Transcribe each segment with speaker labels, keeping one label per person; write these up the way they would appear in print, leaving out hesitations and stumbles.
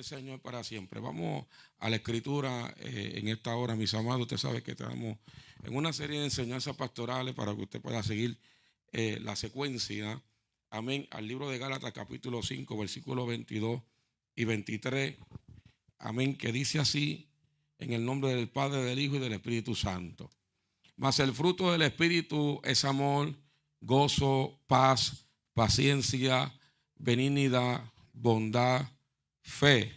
Speaker 1: del Señor para siempre. Vamos a la escritura en esta hora, mis amados. Usted sabe que estamos en una serie de enseñanzas pastorales para que usted pueda seguir la secuencia. Amén. Al libro de Gálatas capítulo 5, versículos 22 y 23. Amén. Que dice así: en el nombre del Padre, del Hijo y del Espíritu Santo. Mas el fruto del Espíritu es amor, gozo, paz, paciencia, benignidad, bondad, fe,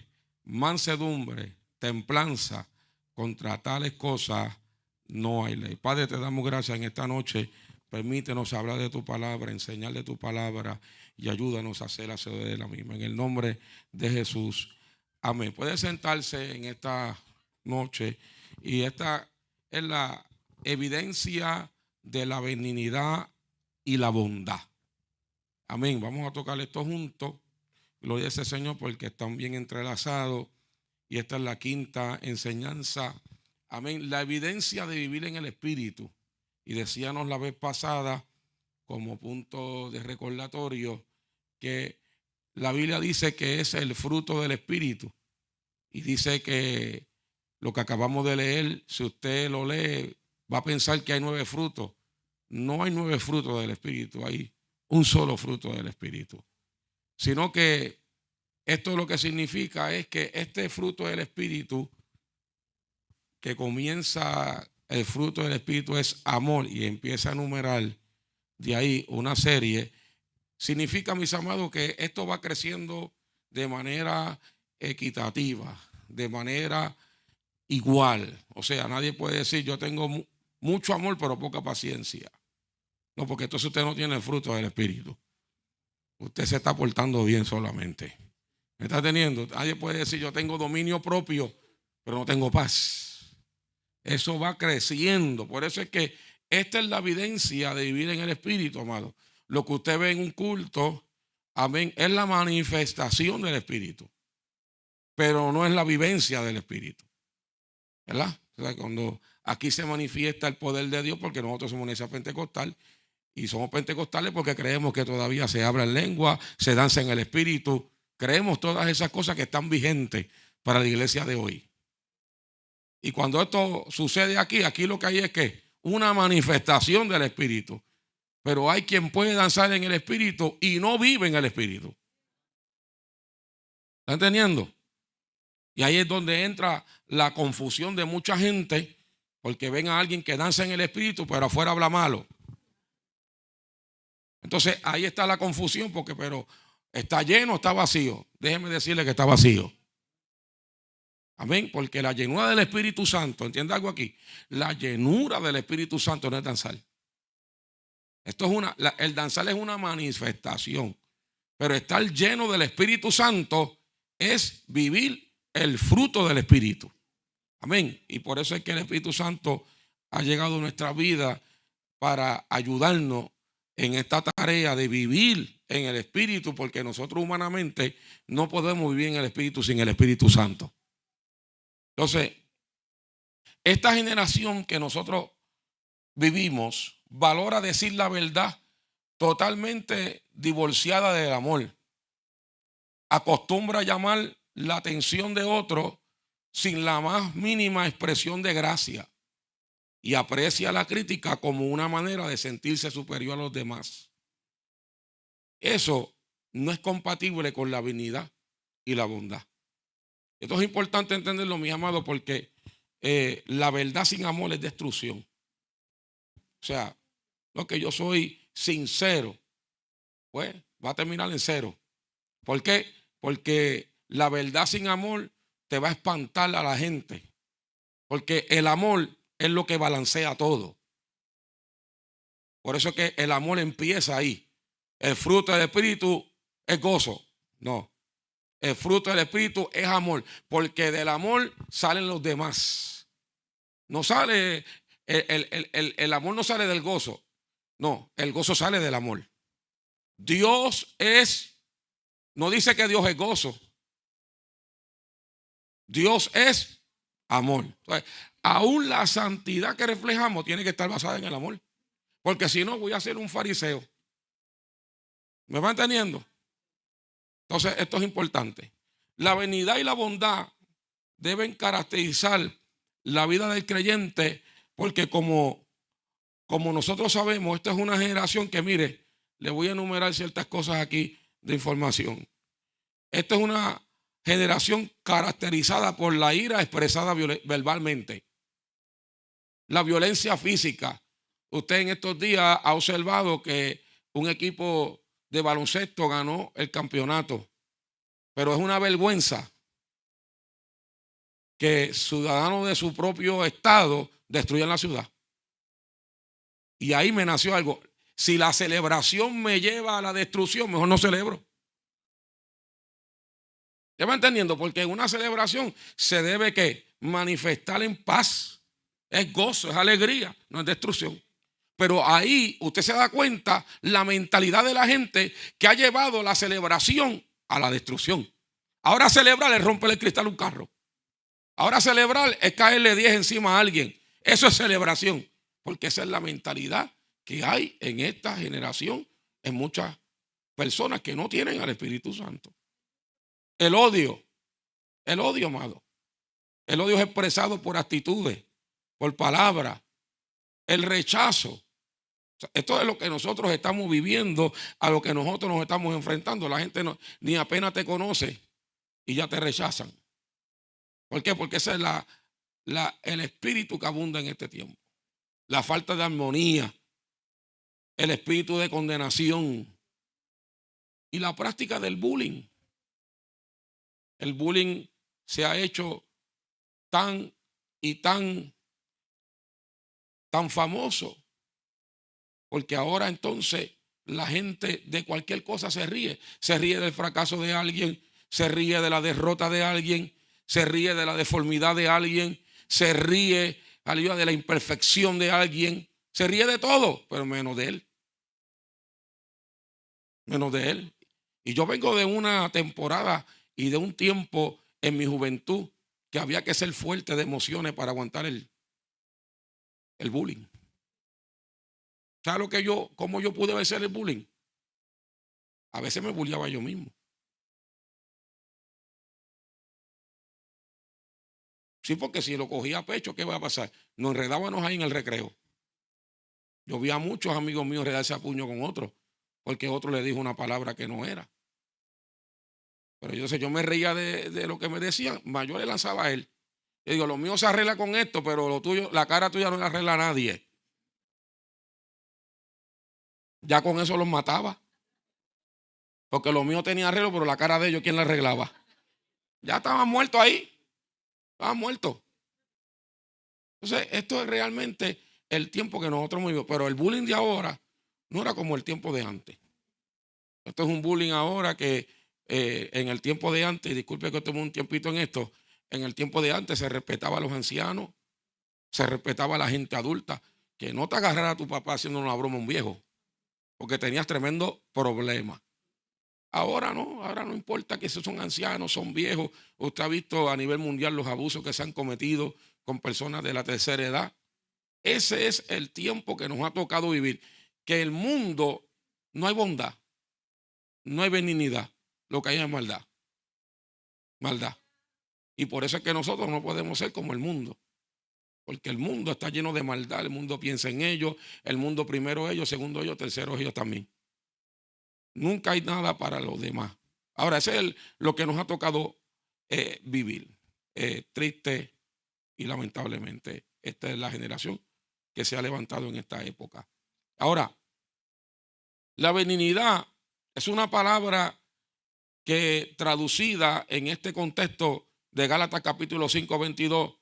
Speaker 1: mansedumbre, templanza. Contra tales cosas no hay ley. Padre, te damos gracias en esta noche. Permítenos hablar de tu palabra, enseñar de tu palabra y ayúdanos a hacer hacedor de la misma. En el nombre de Jesús. Amén. Puede sentarse en esta noche, y esta es la evidencia de la benignidad y la bondad. Amén. Vamos a tocar esto juntos. Gloria a ese Señor, porque están bien entrelazados. Y esta es la quinta enseñanza. Amén. La evidencia de vivir en el Espíritu. Y decíamos la vez pasada, como punto de recordatorio, que la Biblia dice que es el fruto del Espíritu. Y dice que lo que acabamos de leer, si usted lo lee, va a pensar que hay 9 frutos. No hay 9 frutos del Espíritu, hay un solo fruto del Espíritu. Sino que esto lo que significa es que este fruto del Espíritu, que comienza, el fruto del Espíritu es amor, y empieza a enumerar de ahí una serie, significa, mis amados, que esto va creciendo de manera equitativa, de manera igual. O sea, nadie puede decir yo tengo mucho amor pero poca paciencia. No, porque entonces usted no tiene el fruto del Espíritu. Usted se está portando bien solamente. ¿Me está teniendo? Nadie puede decir yo tengo dominio propio pero no tengo paz. Eso va creciendo. Por eso es que esta es la evidencia de vivir en el Espíritu, amado. Lo que usted ve en un culto, amén, es la manifestación del Espíritu, pero no es la vivencia del Espíritu, ¿verdad? O sea, cuando aquí se manifiesta el poder de Dios, porque nosotros somos una iglesia pentecostal, y somos pentecostales porque creemos que todavía se habla en lengua, se danza en el Espíritu. Creemos todas esas cosas que están vigentes para la iglesia de hoy. Y cuando esto sucede aquí lo que hay es que una manifestación del Espíritu. Pero hay quien puede danzar en el Espíritu y no vive en el Espíritu. ¿Está entendiendo? Y ahí es donde entra la confusión de mucha gente, porque ven a alguien que danza en el Espíritu pero afuera habla malo. Entonces ahí está la confusión, porque pero está lleno o está vacío. Déjeme decirle que está vacío. Amén. Porque la llenura del Espíritu Santo, ¿entiende algo aquí? La llenura del Espíritu Santo no es danzar. Esto es el danzar es una manifestación. Pero estar lleno del Espíritu Santo es vivir el fruto del Espíritu. Amén. Y por eso es que el Espíritu Santo ha llegado a nuestra vida para ayudarnos en esta tarea de vivir en el Espíritu, porque nosotros humanamente no podemos vivir en el Espíritu sin el Espíritu Santo. Entonces, esta generación que nosotros vivimos valora decir la verdad totalmente divorciada del amor. Acostumbra llamar la atención de otro sin la más mínima expresión de gracia, y aprecia la crítica como una manera de sentirse superior a los demás. Eso no es compatible con la benignidad y la bondad. Esto es importante entenderlo, mis amados, porque la verdad sin amor es destrucción. O sea, lo que yo soy sincero, pues va a terminar en cero. ¿Por qué? Porque la verdad sin amor te va a espantar a la gente. Porque el amor es lo que balancea todo. Por eso es que el amor empieza ahí. El fruto del Espíritu es gozo. No. El fruto del Espíritu es amor. Porque del amor salen los demás. No sale, el amor no sale del gozo. No, el gozo sale del amor. Dios no dice que Dios es gozo. Dios es amor. Entonces, aún la santidad que reflejamos tiene que estar basada en el amor. Porque si no, voy a ser un fariseo. ¿Me va entendiendo? Entonces, esto es importante. La benignidad y la bondad deben caracterizar la vida del creyente, porque como nosotros sabemos, esta es una generación que, mire, le voy a enumerar ciertas cosas aquí de información. Esta es una generación caracterizada por la ira expresada verbalmente, la violencia física. Usted en estos días ha observado que un equipo de baloncesto ganó el campeonato, pero es una vergüenza que ciudadanos de su propio estado destruyan la ciudad. Y ahí me nació algo. Si la celebración me lleva a la destrucción, mejor no celebro. ¿Ya va entendiendo? Porque en una celebración se debe que manifestar en paz. Es gozo, es alegría, no es destrucción. Pero ahí usted se da cuenta la mentalidad de la gente que ha llevado la celebración a la destrucción. Ahora celebrar es romperle el cristal a un carro. Ahora celebrar es caerle 10 encima a alguien. Eso es celebración. Porque esa es la mentalidad que hay en esta generación, en muchas personas que no tienen al Espíritu Santo. El odio, amado. El odio es expresado por actitudes, por palabras, el rechazo. O sea, esto es lo que nosotros estamos viviendo, a lo que nosotros nos estamos enfrentando. La gente ni apenas te conoce y ya te rechazan. ¿Por qué? Porque ese es el espíritu que abunda en este tiempo. La falta de armonía, el espíritu de condenación y la práctica del bullying. El bullying se ha hecho tan famoso, porque ahora entonces la gente de cualquier cosa se ríe del fracaso de alguien, se ríe de la derrota de alguien, se ríe de la deformidad de alguien, se ríe de la imperfección de alguien, se ríe de todo, pero menos de él. Menos de él. Y yo vengo de una temporada y de un tiempo en mi juventud que había que ser fuerte de emociones para aguantar el bullying. ¿Sabes cómo yo pude vencer el bullying? A veces me bulliaba yo mismo. Sí, porque si lo cogía a pecho, ¿qué va a pasar? Nos enredábamos ahí en el recreo. Yo vi a muchos amigos míos enredarse a puño con otros, porque otro le dijo una palabra que no era. Pero yo me reía de lo que me decían, más yo le lanzaba a él. Yo digo, lo mío se arregla con esto, pero lo tuyo, la cara tuya no la arregla a nadie. Ya con eso los mataba. Porque lo mío tenía arreglo, pero la cara de ellos, ¿quién la arreglaba? Ya estaban muertos ahí. Estaban muertos. Entonces, esto es realmente el tiempo que nosotros vivimos. Pero el bullying de ahora no era como el tiempo de antes. Esto es un bullying ahora que en el tiempo de antes, disculpe que tome un tiempito en esto, en el tiempo de antes se respetaba a los ancianos, se respetaba a la gente adulta, que no te agarrara a tu papá haciendo una broma a un viejo, porque tenías tremendo problema. Ahora no importa que esos son ancianos, son viejos. Usted ha visto a nivel mundial los abusos que se han cometido con personas de la tercera edad. Ese es el tiempo que nos ha tocado vivir. Que el mundo no hay bondad, no hay benignidad, lo que hay es maldad. Maldad. Y por eso es que nosotros no podemos ser como el mundo. Porque el mundo está lleno de maldad, el mundo piensa en ellos, el mundo primero ellos, segundo ellos, tercero ellos también. Nunca hay nada para los demás. Ahora, ese es lo que nos ha tocado vivir. Triste y lamentablemente, esta es la generación que se ha levantado en esta época. Ahora, la benignidad es una palabra que traducida en este contexto de Gálatas capítulo 5, 22,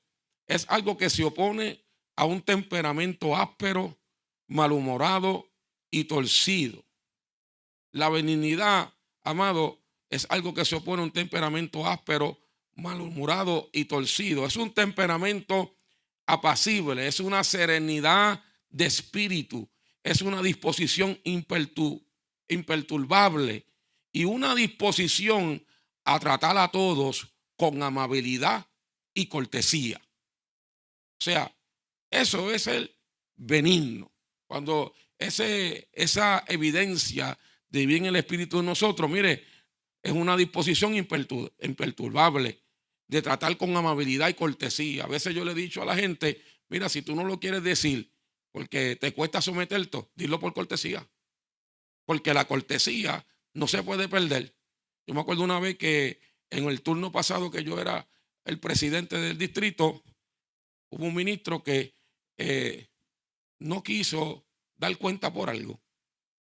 Speaker 1: es algo que se opone a un temperamento áspero, malhumorado y torcido. La benignidad, amado, es algo que se opone a un temperamento áspero, malhumorado y torcido. Es un temperamento apacible, es una serenidad de espíritu, es una disposición imperturbable y una disposición a tratar a todos con amabilidad y cortesía. O sea, eso es el benigno. Cuando esa evidencia de bien el Espíritu en nosotros, mire, es una disposición imperturbable de tratar con amabilidad y cortesía. A veces yo le he dicho a la gente, mira, si tú no lo quieres decir porque te cuesta someterte, dilo por cortesía. Porque la cortesía no se puede perder. Yo me acuerdo una vez que en el turno pasado que yo era el presidente del distrito, hubo un ministro que no quiso dar cuenta por algo.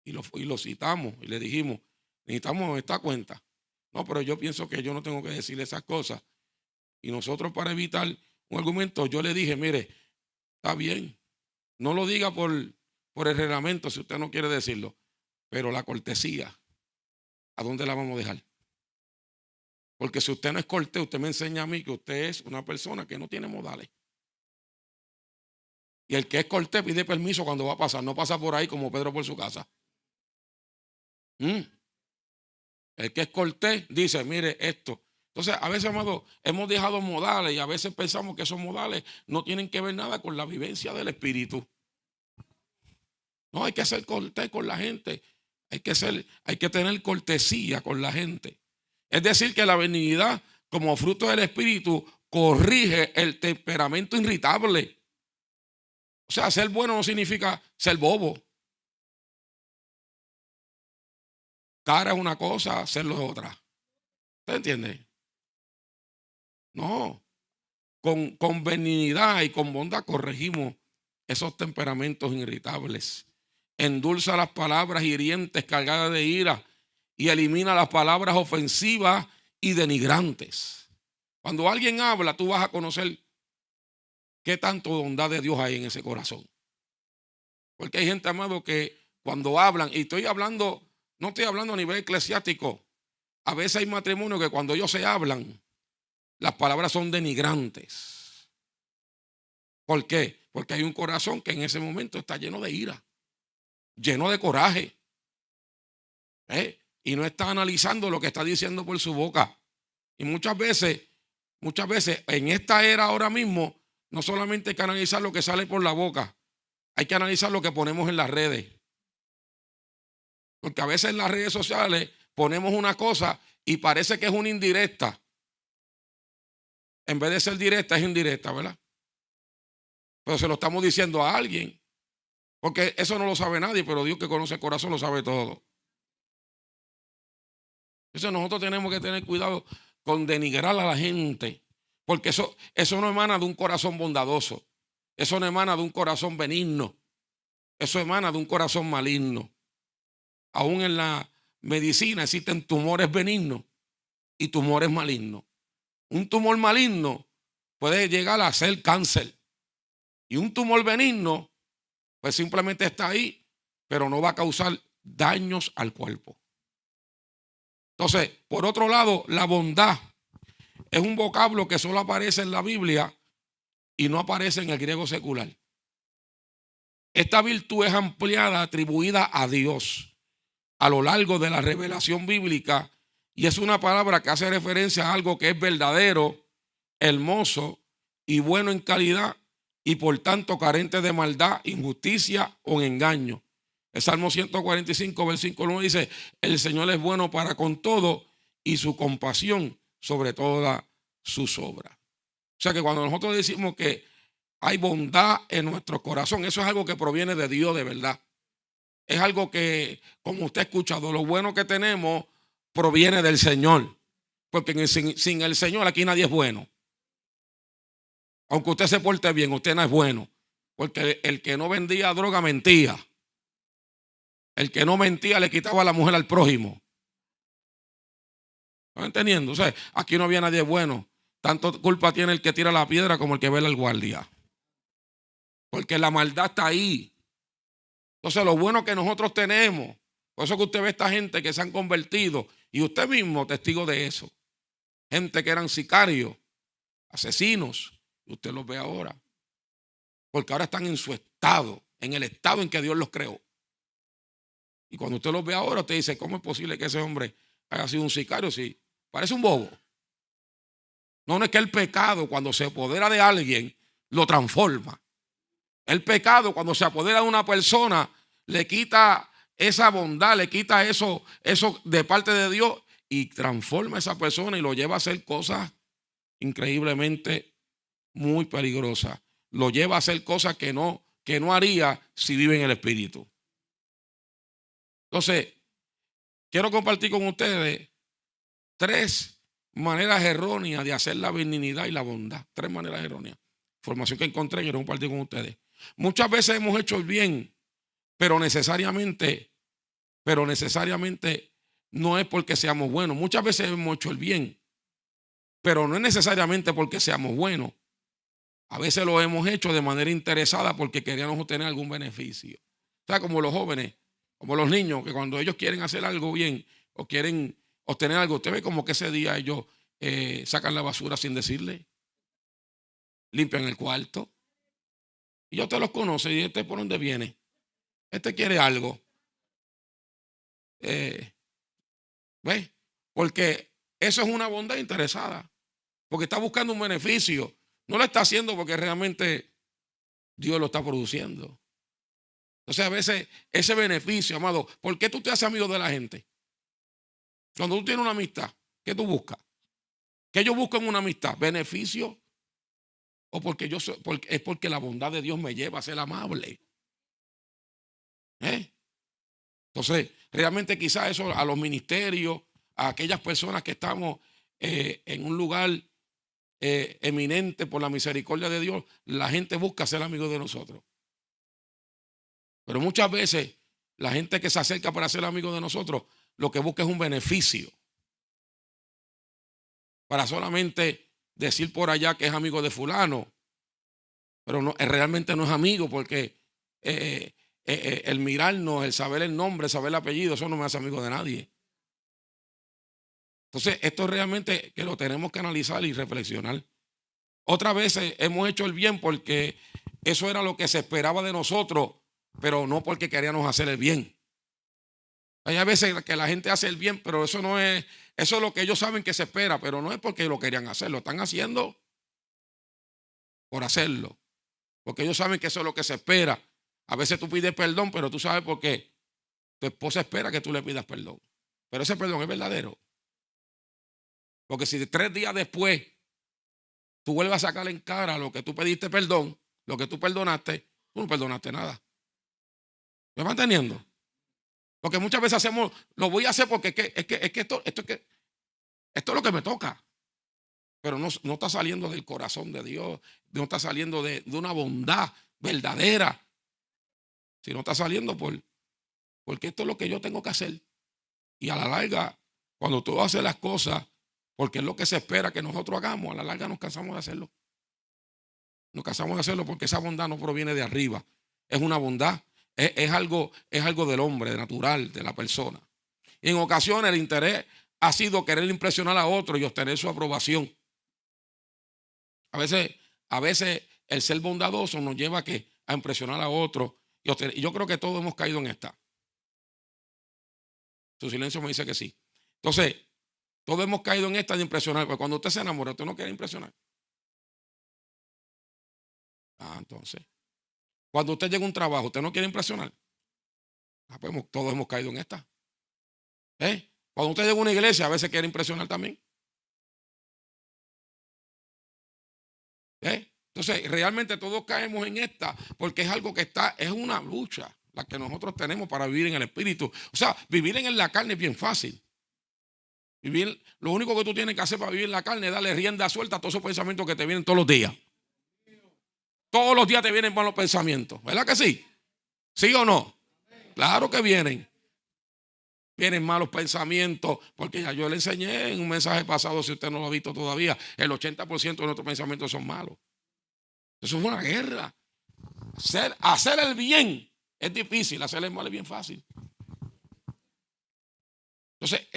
Speaker 1: Y lo citamos y le dijimos, necesitamos esta cuenta. No, pero yo pienso que yo no tengo que decir esas cosas. Y nosotros, para evitar un argumento, yo le dije, mire, está bien, no lo diga por el reglamento si usted no quiere decirlo, pero la cortesía, ¿a dónde la vamos a dejar? Porque si usted no es cortés, usted me enseña a mí que usted es una persona que no tiene modales. Y el que es cortés pide permiso cuando va a pasar, no pasa por ahí como Pedro por su casa. El que es cortés dice, mire esto. Entonces, a veces, amado, hemos dejado modales y a veces pensamos que esos modales no tienen que ver nada con la vivencia del Espíritu. No, hay que ser cortés con la gente. Hay que tener cortesía con la gente. Es decir, que la benignidad, como fruto del Espíritu, corrige el temperamento irritable. O sea, ser bueno no significa ser bobo. Cara es una cosa, serlo es otra. ¿Usted entiende? No. Con benignidad y con bondad corregimos esos temperamentos irritables. Endulza las palabras hirientes cargadas de ira y elimina las palabras ofensivas y denigrantes. Cuando alguien habla, tú vas a conocer qué tanto bondad de Dios hay en ese corazón. Porque hay gente, amado, que cuando hablan, y no estoy hablando a nivel eclesiástico, a veces hay matrimonios que cuando ellos se hablan, las palabras son denigrantes. ¿Por qué? Porque hay un corazón que en ese momento está lleno de ira, lleno de coraje. Y no está analizando lo que está diciendo por su boca. Y muchas veces en esta era ahora mismo, no solamente hay que analizar lo que sale por la boca, hay que analizar lo que ponemos en las redes. Porque a veces en las redes sociales ponemos una cosa y parece que es una indirecta. En vez de ser directa, es indirecta, ¿verdad? Pero se lo estamos diciendo a alguien. Porque eso no lo sabe nadie, pero Dios, que conoce el corazón, lo sabe todo. Entonces nosotros tenemos que tener cuidado con denigrar a la gente. Porque eso no emana de un corazón bondadoso. Eso no emana de un corazón benigno. Eso emana de un corazón maligno. Aún en la medicina existen tumores benignos y tumores malignos. Un tumor maligno puede llegar a ser cáncer. Y un tumor benigno, pues simplemente está ahí, pero no va a causar daños al cuerpo. Entonces, por otro lado, la bondad es un vocablo que solo aparece en la Biblia y no aparece en el griego secular. Esta virtud es ampliada, atribuida a Dios a lo largo de la revelación bíblica, y es una palabra que hace referencia a algo que es verdadero, hermoso y bueno en calidad, y por tanto carente de maldad, injusticia o engaño. El Salmo 145, versículo 1 dice, el Señor es bueno para con todo y su compasión sobre todas sus obras. O sea que cuando nosotros decimos que hay bondad en nuestro corazón, eso es algo que proviene de Dios de verdad. Es algo que, como usted ha escuchado, lo bueno que tenemos proviene del Señor. Porque sin el Señor aquí nadie es bueno. Aunque usted se porte bien, usted no es bueno. Porque el que no vendía droga mentía. El que no mentía le quitaba a la mujer al prójimo. ¿Están entendiendo? O sea, aquí no había nadie bueno. Tanto culpa tiene el que tira la piedra como el que vela al guardia. Porque la maldad está ahí. Entonces, lo bueno que nosotros tenemos, por eso que usted ve a esta gente que se han convertido, y usted mismo testigo de eso. Gente que eran sicarios, asesinos, y usted los ve ahora. Porque ahora están en su estado, en el estado en que Dios los creó. Y cuando usted los ve ahora, usted dice, ¿cómo es posible que ese hombre haya sido un sicario? Sí, parece un bobo. No es que el pecado, cuando se apodera de alguien, lo transforma. El pecado, cuando se apodera de una persona, le quita esa bondad, le quita eso de parte de Dios y transforma a esa persona y lo lleva a hacer cosas increíblemente muy peligrosas. Lo lleva a hacer cosas que no haría si vive en el Espíritu. Entonces, quiero compartir con ustedes 3 maneras erróneas de hacer la benignidad y la bondad. 3 maneras erróneas. Información que encontré y quiero compartir con ustedes. Muchas veces hemos hecho el bien, pero necesariamente no es porque seamos buenos. Muchas veces hemos hecho el bien, pero no es necesariamente porque seamos buenos. A veces lo hemos hecho de manera interesada porque queríamos obtener algún beneficio. O sea, como los jóvenes, como los niños, que cuando ellos quieren hacer algo bien o quieren obtener algo, usted ve como que ese día ellos sacan la basura sin decirle, limpian el cuarto. Y usted los conoce y este por dónde viene. Este quiere algo. ¿Ves? Porque eso es una bondad interesada. Porque está buscando un beneficio. No lo está haciendo porque realmente Dios lo está produciendo. Entonces a veces ese beneficio, amado, ¿por qué tú te haces amigo de la gente? Cuando tú tienes una amistad, ¿qué tú buscas? ¿Qué yo busco en una amistad? ¿Beneficio? ¿O porque es porque la bondad de Dios me lleva a ser amable? Entonces, realmente quizás eso a los ministerios, a aquellas personas que estamos en un lugar eminente por la misericordia de Dios, la gente busca ser amigo de nosotros. Pero muchas veces la gente que se acerca para ser amigo de nosotros, lo que busca es un beneficio. Para solamente decir por allá que es amigo de fulano. Pero no, realmente no es amigo porque el mirarnos, el saber el nombre, saber el apellido, eso no me hace amigo de nadie. Entonces, esto realmente que lo tenemos que analizar y reflexionar. Otras veces hemos hecho el bien porque eso era lo que se esperaba de nosotros, pero no porque queríamos hacer el bien. Hay veces que la gente hace el bien, pero eso no es, eso es lo que ellos saben que se espera, pero no es porque lo querían hacer, lo están haciendo por hacerlo. Porque ellos saben que eso es lo que se espera. A veces tú pides perdón, pero tú sabes por qué. Tu esposa espera que tú le pidas perdón. Pero ese perdón es verdadero. Porque si 3 días después tú vuelves a sacar en cara lo que tú pediste perdón, lo que tú perdonaste, tú no perdonaste nada. ¿Me van entendiendo? Porque muchas veces hacemos, lo voy a hacer porque es que esto es lo que me toca. Pero no está saliendo del corazón de Dios, no está saliendo de una bondad verdadera, sino está saliendo porque esto es lo que yo tengo que hacer. Y a la larga, cuando tú haces las cosas, porque es lo que se espera que nosotros hagamos, a la larga nos cansamos de hacerlo. Nos cansamos de hacerlo porque esa bondad no proviene de arriba. Es una bondad, es algo del hombre, natural, de la persona. Y en ocasiones el interés ha sido querer impresionar a otro y obtener su aprobación. A veces el ser bondadoso nos lleva a impresionar a otro. Y yo creo que todos hemos caído en esta. Su silencio me dice que sí. Entonces, todos hemos caído en esta de impresionar. Porque cuando usted se enamora, usted no quiere impresionar. Entonces, cuando usted llega a un trabajo, usted no quiere impresionar. Pues todos hemos caído en esta. Cuando usted llega a una iglesia, a veces quiere impresionar también. Entonces, realmente todos caemos en esta porque es algo que es una lucha la que nosotros tenemos para vivir en el espíritu. O sea, vivir en la carne es bien fácil. Lo único que tú tienes que hacer para vivir en la carne es darle rienda suelta a todos esos pensamientos que te vienen todos los días. Todos los días te vienen malos pensamientos, ¿verdad que sí? ¿Sí o no? Claro que vienen. Vienen malos pensamientos, porque ya yo le enseñé en un mensaje pasado, si usted no lo ha visto todavía, el 80% de nuestros pensamientos son malos. Eso es una guerra. Hacer el bien es difícil, hacer el mal es bien fácil. Entonces,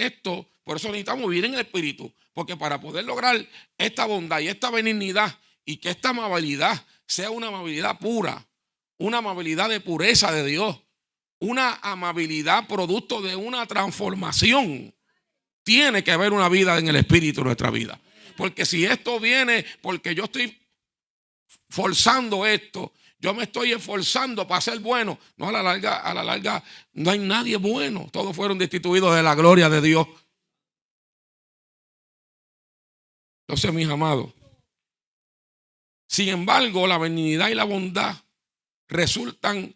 Speaker 1: por eso necesitamos vivir en el espíritu, porque para poder lograr esta bondad y esta benignidad y que esta amabilidad sea una amabilidad pura, una amabilidad de pureza de Dios, una amabilidad producto de una transformación, tiene que haber una vida en el espíritu en nuestra vida. Porque si esto viene porque yo estoy forzando esto, yo me estoy esforzando para ser bueno, no, a la larga no hay nadie bueno. Todos fueron destituidos de la gloria de Dios. Entonces, mis amados, sin embargo, la benignidad y la bondad resultan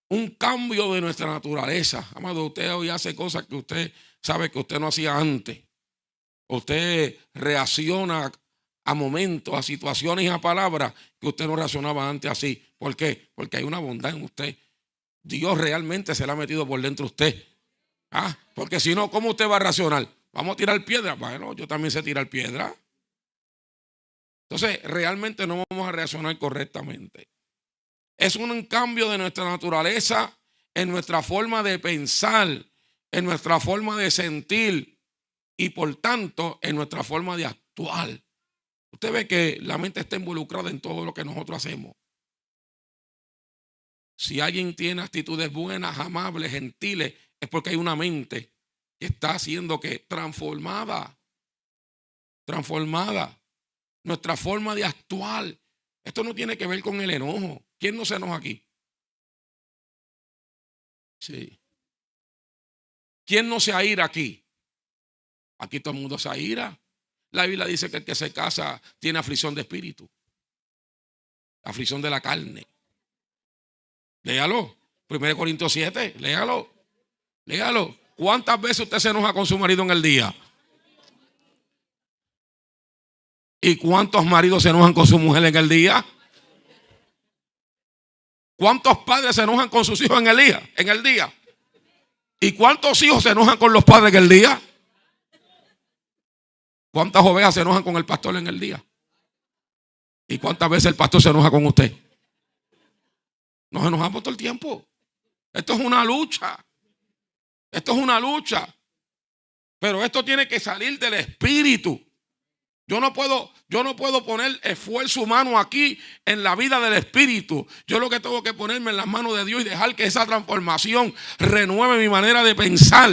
Speaker 1: un cambio de nuestra naturaleza. Amado, usted hoy hace cosas que usted sabe que usted no hacía antes. Usted reacciona a momentos, a situaciones y a palabras que usted no reaccionaba antes así. ¿Por qué? Porque hay una bondad en usted. Dios realmente se la ha metido por dentro de usted. Porque si no, ¿cómo usted va a reaccionar? ¿Vamos a tirar piedra? Bueno, yo también sé tirar piedra. Entonces, realmente no vamos a reaccionar correctamente. Es un cambio de nuestra naturaleza, en nuestra forma de pensar, en nuestra forma de sentir y por tanto en nuestra forma de actuar. Usted ve que la mente está involucrada en todo lo que nosotros hacemos. Si alguien tiene actitudes buenas, amables, gentiles, es porque hay una mente que está siendo que transformada. Nuestra forma de actuar. Esto no tiene que ver con el enojo. ¿Quién no se enoja aquí? Sí. ¿Quién no se aira aquí? Aquí todo el mundo se aira. La Biblia dice que el que se casa tiene aflicción de espíritu, aflicción de la carne. Léalo. 1 Corintios 7, léalo. ¿Cuántas veces usted se enoja con su marido en el día? ¿Y cuántos maridos se enojan con su mujer en el día? ¿Cuántos padres se enojan con sus hijos en el día? ¿Y cuántos hijos se enojan con los padres en el día? ¿Cuántas ovejas se enojan con el pastor en el día? ¿Y cuántas veces el pastor se enoja con usted? Nos enojamos todo el tiempo. Esto es una lucha. Pero esto tiene que salir del espíritu. Yo no puedo poner esfuerzo humano aquí en la vida del espíritu. Yo lo que tengo que ponerme en las manos de Dios y dejar que esa transformación renueve mi manera de pensar.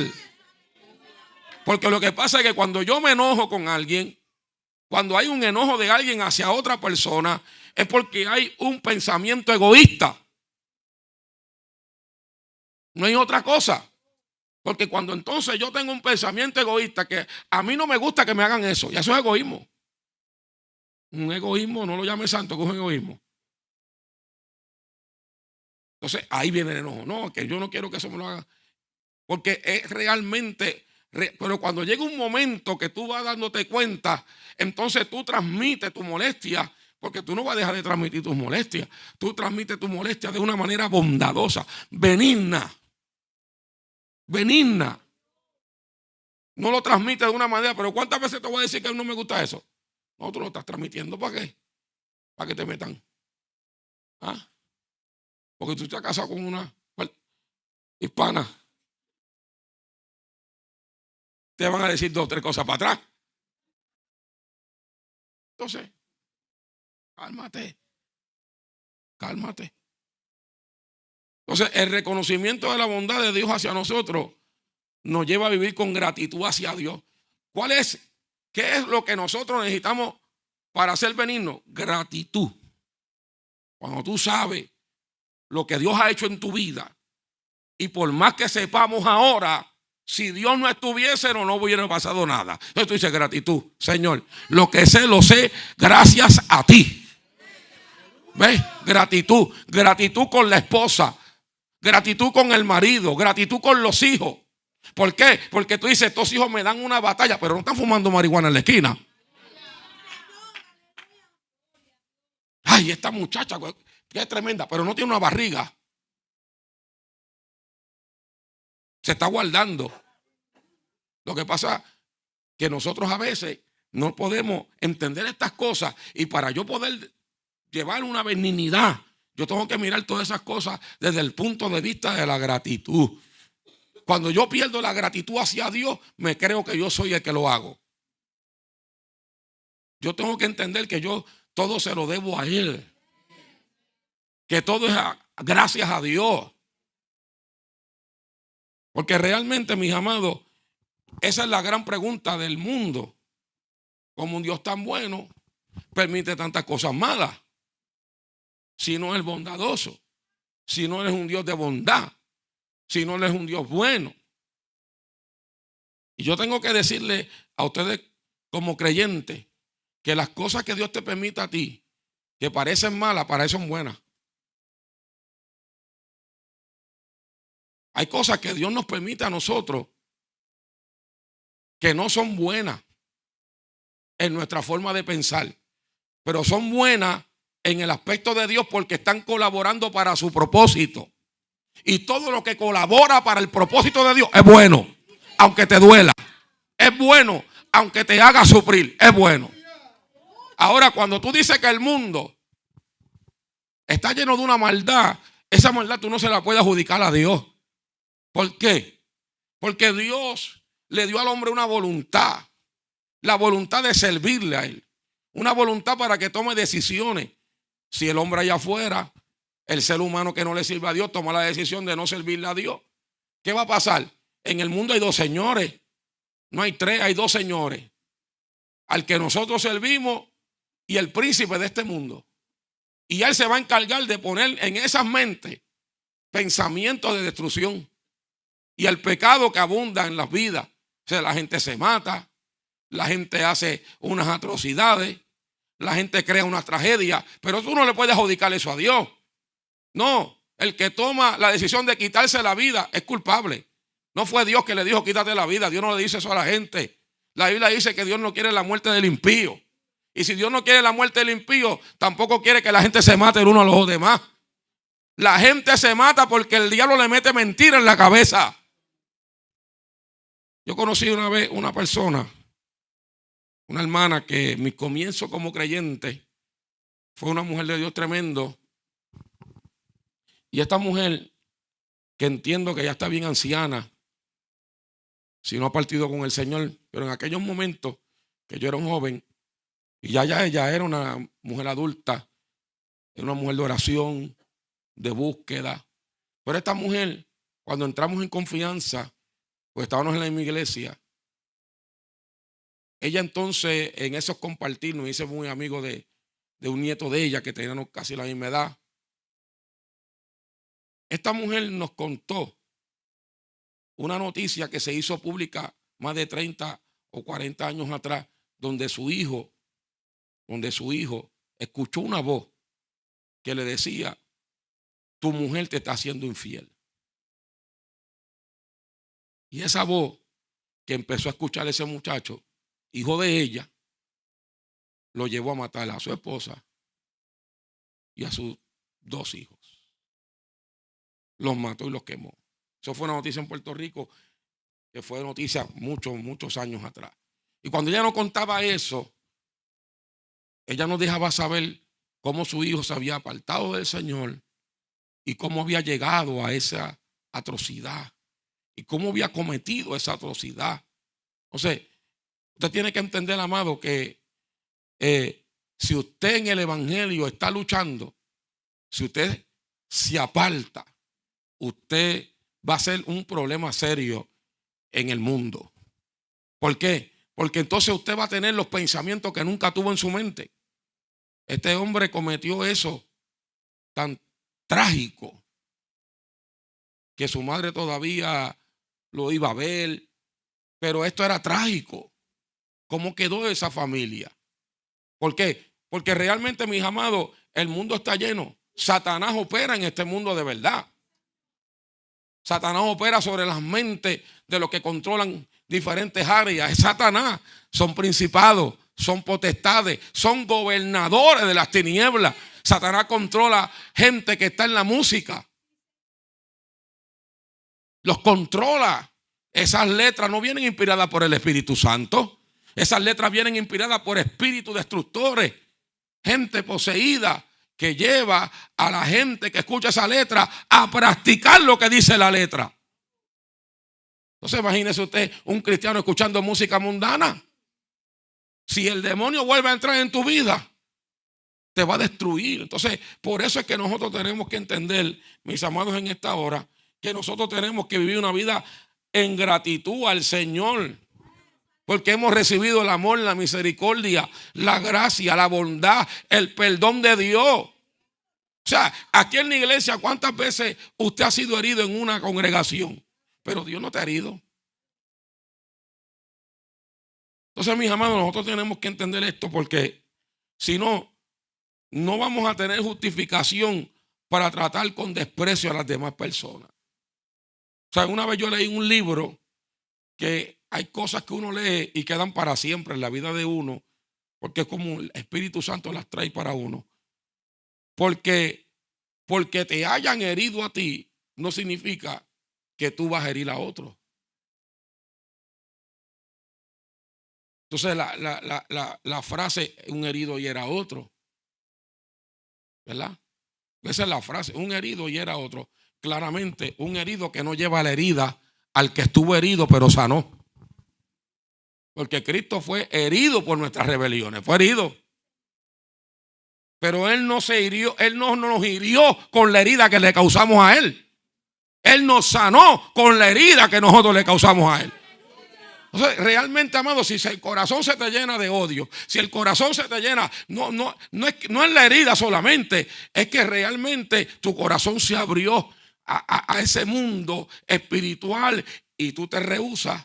Speaker 1: Porque lo que pasa es que cuando yo me enojo con alguien, cuando hay un enojo de alguien hacia otra persona, es porque hay un pensamiento egoísta. No hay otra cosa. Porque cuando entonces yo tengo un pensamiento egoísta, que a mí no me gusta que me hagan eso, y eso es egoísmo. Un egoísmo, no lo llame santo, que es un egoísmo. Entonces ahí viene el enojo. No, que yo no quiero que eso me lo haga. Porque es realmente, pero cuando llega un momento que tú vas dándote cuenta, entonces tú transmites tu molestia. Porque tú no vas a dejar de transmitir tus molestias. Tú transmites tu molestia de una manera bondadosa, benigna. No lo transmite de una manera, pero ¿cuántas veces te voy a decir que no me gusta eso? No, tú lo estás transmitiendo. ¿Para qué? Para que te metan. Porque tú estás casado con una hispana. Te van a decir 2 o 3 cosas para atrás. Entonces, cálmate. Entonces, el reconocimiento de la bondad de Dios hacia nosotros nos lleva a vivir con gratitud hacia Dios. ¿Qué es lo que nosotros necesitamos para ser benignos? Gratitud. Cuando tú sabes lo que Dios ha hecho en tu vida, y por más que sepamos ahora, si Dios no estuviese, no hubiera pasado nada. Entonces tú dices gratitud. Señor, lo que sé, lo sé gracias a ti. ¿Ves? Gratitud con la esposa, gratitud con el marido, gratitud con los hijos. ¿Por qué? Porque tú dices, estos hijos me dan una batalla, pero no están fumando marihuana en la esquina. Ay, esta muchacha, que es tremenda, pero no tiene una barriga. Se está guardando. Lo que pasa es que nosotros a veces no podemos entender estas cosas, y para yo poder llevar una benignidad, yo tengo que mirar todas esas cosas desde el punto de vista de la gratitud. Cuando yo pierdo la gratitud hacia Dios, me creo que yo soy el que lo hago. Yo tengo que entender que yo todo se lo debo a Él. Que todo es gracias a Dios. Porque realmente, mis amados, esa es la gran pregunta del mundo. ¿Cómo un Dios tan bueno permite tantas cosas malas? Si no es bondadoso, si no es un Dios de bondad, si no es un Dios bueno. Y yo tengo que decirle a ustedes como creyentes que las cosas que Dios te permita a ti, que parecen malas, para eso son buenas. Hay cosas que Dios nos permite a nosotros que no son buenas en nuestra forma de pensar, pero son buenas en el aspecto de Dios porque están colaborando para su propósito. Y todo lo que colabora para el propósito de Dios es bueno, aunque te duela. Es bueno, aunque te haga sufrir. Es bueno. Ahora, cuando tú dices que el mundo está lleno de una maldad, esa maldad tú no se la puedes adjudicar a Dios. ¿Por qué? Porque Dios le dio al hombre una voluntad. La voluntad de servirle a Él. Una voluntad para que tome decisiones. Si el hombre allá afuera, el ser humano que no le sirve a Dios, toma la decisión de no servirle a Dios, ¿qué va a pasar? En el mundo hay dos señores. No hay tres, hay dos señores. Al que nosotros servimos y el príncipe de este mundo. Y Él se va a encargar de poner en esas mentes pensamientos de destrucción. Y el pecado que abunda en las vidas. O sea, la gente se mata, la gente hace unas atrocidades, la gente crea una tragedia, pero tú no le puedes adjudicar eso a Dios. No, el que toma la decisión de quitarse la vida es culpable. No fue Dios que le dijo quítate la vida. Dios no le dice eso a la gente. La Biblia dice que Dios no quiere la muerte del impío. Y si Dios no quiere la muerte del impío, tampoco quiere que la gente se mate el uno a los demás. La gente se mata porque el diablo le mete mentira en la cabeza. Yo conocí una vez una persona, una hermana que en mi comienzo como creyente fue una mujer de Dios tremendo. Y esta mujer, que entiendo que ya está bien anciana, si no ha partido con el Señor, pero en aquellos momentos que yo era un joven, y ya ella era una mujer adulta, era una mujer de oración, de búsqueda. Pero esta mujer, cuando entramos en confianza, pues estábamos en la misma iglesia, ella entonces en esos compartir nos hice muy amigo de un nieto de ella que teníamos casi la misma edad. Esta mujer nos contó una noticia que se hizo pública más de 30 o 40 años atrás, donde su hijo escuchó una voz que le decía: tu mujer te está haciendo infiel. Y esa voz que empezó a escuchar ese muchacho, hijo de ella, lo llevó a matar a su esposa y a sus dos hijos. Los mató y los quemó. Eso fue una noticia en Puerto Rico, que fue noticia muchos años atrás. Y cuando ella nos contaba eso, ella nos dejaba saber cómo su hijo se había apartado del Señor y cómo había llegado a esa atrocidad y cómo había cometido esa atrocidad. O sea, usted tiene que entender, amado, que si usted en el evangelio está luchando, si usted se aparta, usted va a ser un problema serio en el mundo. ¿Por qué? Porque entonces usted va a tener los pensamientos que nunca tuvo en su mente. Este hombre cometió eso tan trágico que su madre todavía lo iba a ver, pero esto era trágico. ¿Cómo quedó esa familia? ¿Por qué? Porque realmente, mis amados, el mundo está lleno. Satanás opera en este mundo de verdad. Satanás opera sobre las mentes de los que controlan diferentes áreas. Es Satanás. Son principados, son potestades, son gobernadores de las tinieblas. Satanás controla gente que está en la música. Los controla. Esas letras no vienen inspiradas por el Espíritu Santo. Esas letras vienen inspiradas por espíritus destructores. Gente poseída que lleva a la gente que escucha esa letra a practicar lo que dice la letra. Entonces imagínese usted un cristiano escuchando música mundana. Si el demonio vuelve a entrar en tu vida, te va a destruir. Entonces por eso es que nosotros tenemos que entender, mis amados, en esta hora, que nosotros tenemos que vivir una vida en gratitud al Señor. Porque hemos recibido el amor, la misericordia, la gracia, la bondad, el perdón de Dios. O sea, aquí en la iglesia, ¿cuántas veces usted ha sido herido en una congregación? Pero Dios no te ha herido. Entonces, mis amados, nosotros tenemos que entender esto, porque si no, no vamos a tener justificación para tratar con desprecio a las demás personas. O sea, una vez yo leí un libro que hay cosas que uno lee y quedan para siempre en la vida de uno, porque es como el Espíritu Santo las trae para uno. Porque te hayan herido a ti, no significa que tú vas a herir a otro. Entonces la frase, un herido hiera a otro, ¿verdad? Esa es la frase, un herido hiera a otro. Claramente, un herido que no lleva la herida al que estuvo herido pero sanó. Porque Cristo fue herido por nuestras rebeliones, fue herido. Pero Él no se hirió, Él no nos hirió con la herida que le causamos a Él. Él nos sanó con la herida que nosotros le causamos a Él. Entonces, realmente, amado, si el corazón se te llena de odio, si el corazón se te llena, no es la herida solamente, es que realmente tu corazón se abrió a ese mundo espiritual y tú te rehusas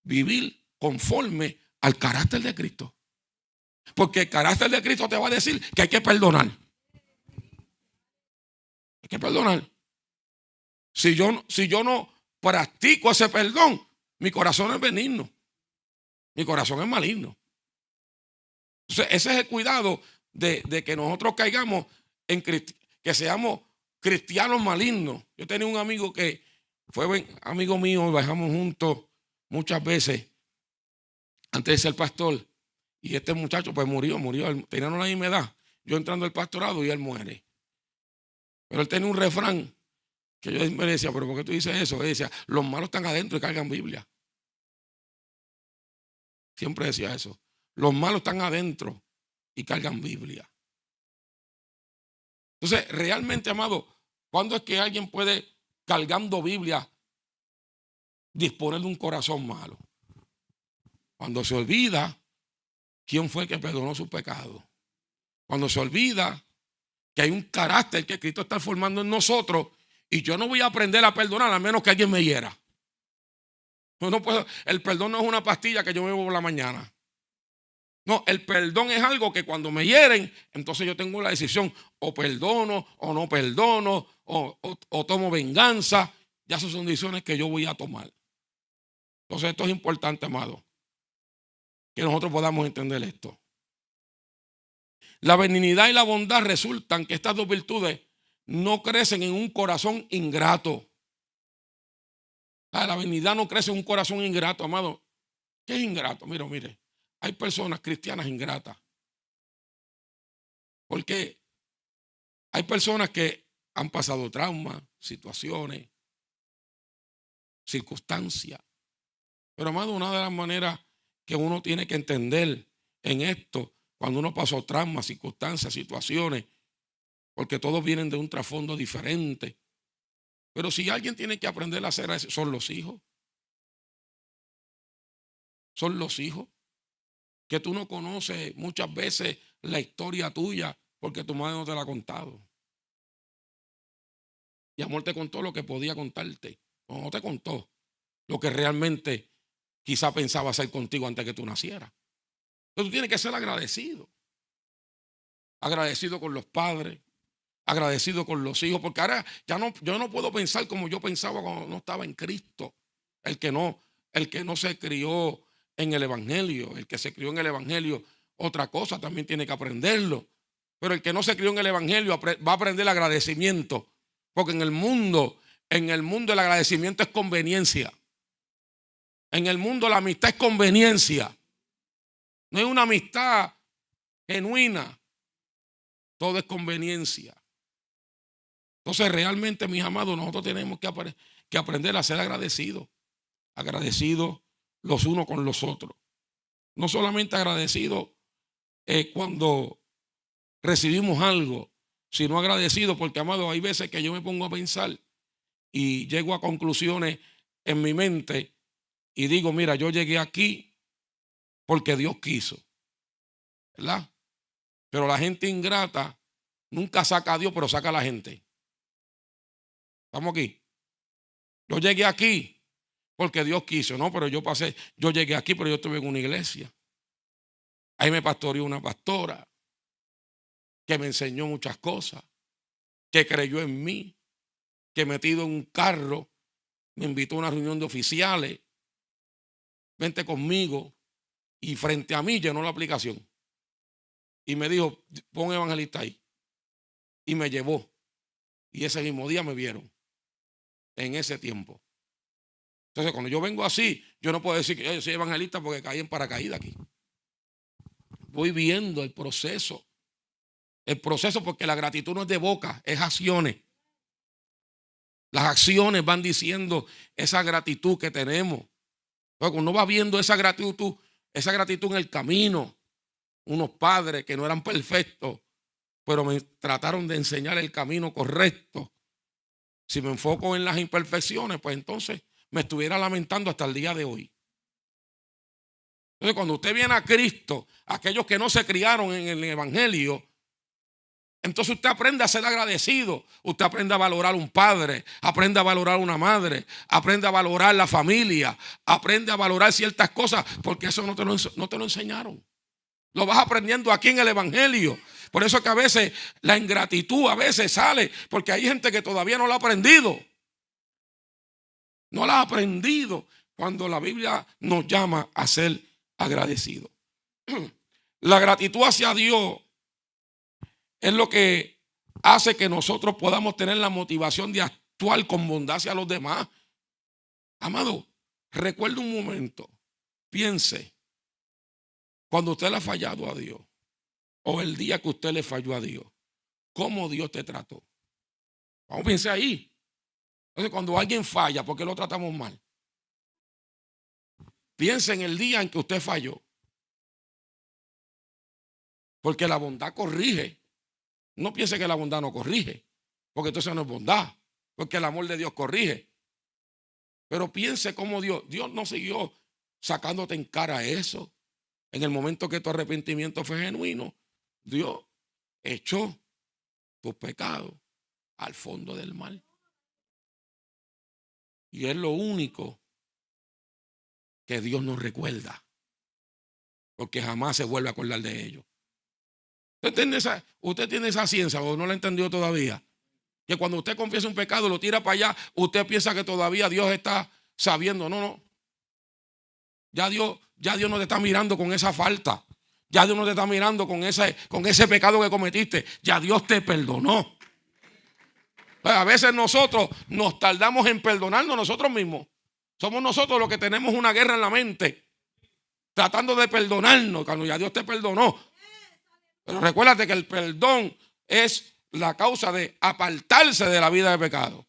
Speaker 1: vivir conforme al carácter de Cristo. Porque el carácter de Cristo te va a decir que hay que perdonar. Hay que perdonar. Si yo no practico ese perdón, mi corazón es benigno. Mi corazón es maligno. Entonces, ese es el cuidado de que nosotros caigamos que seamos cristianos malignos. Yo tenía un amigo que fue amigo mío, viajamos juntos muchas veces antes de ser pastor. Y este muchacho pues murió, tenían la misma edad. Yo entrando al pastorado y él muere. Pero él tenía un refrán que yo me decía, pero ¿por qué tú dices eso? Él decía, los malos están adentro y cargan Biblia. Siempre decía eso. Los malos están adentro y cargan Biblia. Entonces, realmente, amado, ¿cuándo es que alguien puede, cargando Biblia, disponer de un corazón malo? Cuando se olvida quién fue el que perdonó su pecado. Cuando se olvida que hay un carácter que Cristo está formando en nosotros y yo no voy a aprender a perdonar a menos que alguien me hiera. No puedo, el perdón no es una pastilla que yo me bebo por la mañana. No, el perdón es algo que cuando me hieren, entonces yo tengo la decisión, o perdono o no perdono, o tomo venganza. Ya esas son decisiones que yo voy a tomar. Entonces esto es importante, amado, que nosotros podamos entender esto. La benignidad y la bondad resultan que estas dos virtudes no crecen en un corazón ingrato. La benignidad no crece en un corazón ingrato, amado. ¿Qué es ingrato? Mire. Hay personas cristianas ingratas. Porque hay personas que han pasado traumas, situaciones, circunstancias. Pero, amado, una de las maneras que uno tiene que entender en esto, cuando uno pasó traumas, circunstancias, situaciones, porque todos vienen de un trasfondo diferente. Pero si alguien tiene que aprender a hacer eso, son los hijos. Son los hijos. Que tú no conoces muchas veces la historia tuya porque tu madre no te la ha contado. Y amor te contó lo que podía contarte. No te contó lo que realmente quizá pensaba hacer contigo antes que tú nacieras. Entonces tú tienes que ser agradecido. Agradecido con los padres, agradecido con los hijos, porque ahora yo no puedo pensar como yo pensaba cuando no estaba en Cristo. El que no se crió en el Evangelio, el que se crió en el Evangelio, otra cosa también tiene que aprenderlo. Pero el que no se crió en el Evangelio va a aprender el agradecimiento, porque en el mundo el agradecimiento es conveniencia. En el mundo la amistad es conveniencia. No es una amistad genuina. Todo es conveniencia. Entonces, realmente, mis amados, nosotros tenemos que aprender a ser agradecidos. Agradecidos los unos con los otros. No solamente agradecidos cuando recibimos algo, sino agradecidos porque, amado, hay veces que yo me pongo a pensar y llego a conclusiones en mi mente y digo, mira, yo llegué aquí porque Dios quiso, ¿verdad? Pero la gente ingrata nunca saca a Dios, pero saca a la gente. ¿Estamos aquí? Yo llegué aquí porque Dios quiso, no, pero yo llegué aquí, pero yo estuve en una iglesia. Ahí me pastoreó una pastora que me enseñó muchas cosas, que creyó en mí, que metido en un carro me invitó a una reunión de oficiales. Vente conmigo. Y frente a mí llenó la aplicación. Y me dijo, pon evangelista ahí. Y me llevó. Y ese mismo día me vieron. En ese tiempo. Entonces, cuando yo vengo así, yo no puedo decir que yo soy evangelista porque caí en paracaídas aquí. Voy viendo el proceso. El proceso, porque la gratitud no es de boca, es acciones. Las acciones van diciendo esa gratitud que tenemos. Entonces, cuando uno va viendo esa gratitud en el camino, unos padres que no eran perfectos, pero me trataron de enseñar el camino correcto. Si me enfoco en las imperfecciones, pues entonces me estuviera lamentando hasta el día de hoy. Entonces, cuando usted viene a Cristo, aquellos que no se criaron en el evangelio, entonces usted aprende a ser agradecido. Usted aprende a valorar un padre, aprende a valorar una madre, aprende a valorar la familia, aprende a valorar ciertas cosas, porque eso no te lo enseñaron. Lo vas aprendiendo aquí en el evangelio. Por eso es que a veces la ingratitud a veces sale, porque hay gente que todavía no la ha aprendido. No la ha aprendido cuando la Biblia nos llama a ser agradecidos. La gratitud hacia Dios es lo que hace que nosotros podamos tener la motivación de actuar con bondad hacia los demás. Amado, recuerde un momento, piense, cuando usted le ha fallado a Dios, o el día que usted le falló a Dios, ¿cómo Dios te trató? Vamos, piense ahí. Entonces, cuando alguien falla, ¿por qué lo tratamos mal? Piense en el día en que usted falló. Porque la bondad corrige. No piense que la bondad no corrige, porque entonces no es bondad, porque el amor de Dios corrige. Pero piense cómo Dios no siguió sacándote en cara eso. En el momento que tu arrepentimiento fue genuino, Dios echó tus pecados al fondo del mar. Y es lo único que Dios nos recuerda, porque jamás se vuelve a acordar de ello. ¿Usted tiene esa ciencia o no la entendió todavía? Que cuando usted confiesa un pecado, lo tira para allá, usted piensa que todavía Dios está sabiendo. No. Ya Dios no te está mirando con esa falta. Ya Dios no te está mirando con ese pecado que cometiste. Ya Dios te perdonó. A veces nosotros nos tardamos en perdonarnos nosotros mismos. Somos nosotros los que tenemos una guerra en la mente, tratando de perdonarnos cuando ya Dios te perdonó. Pero recuérdate que el perdón es la causa de apartarse de la vida de pecado.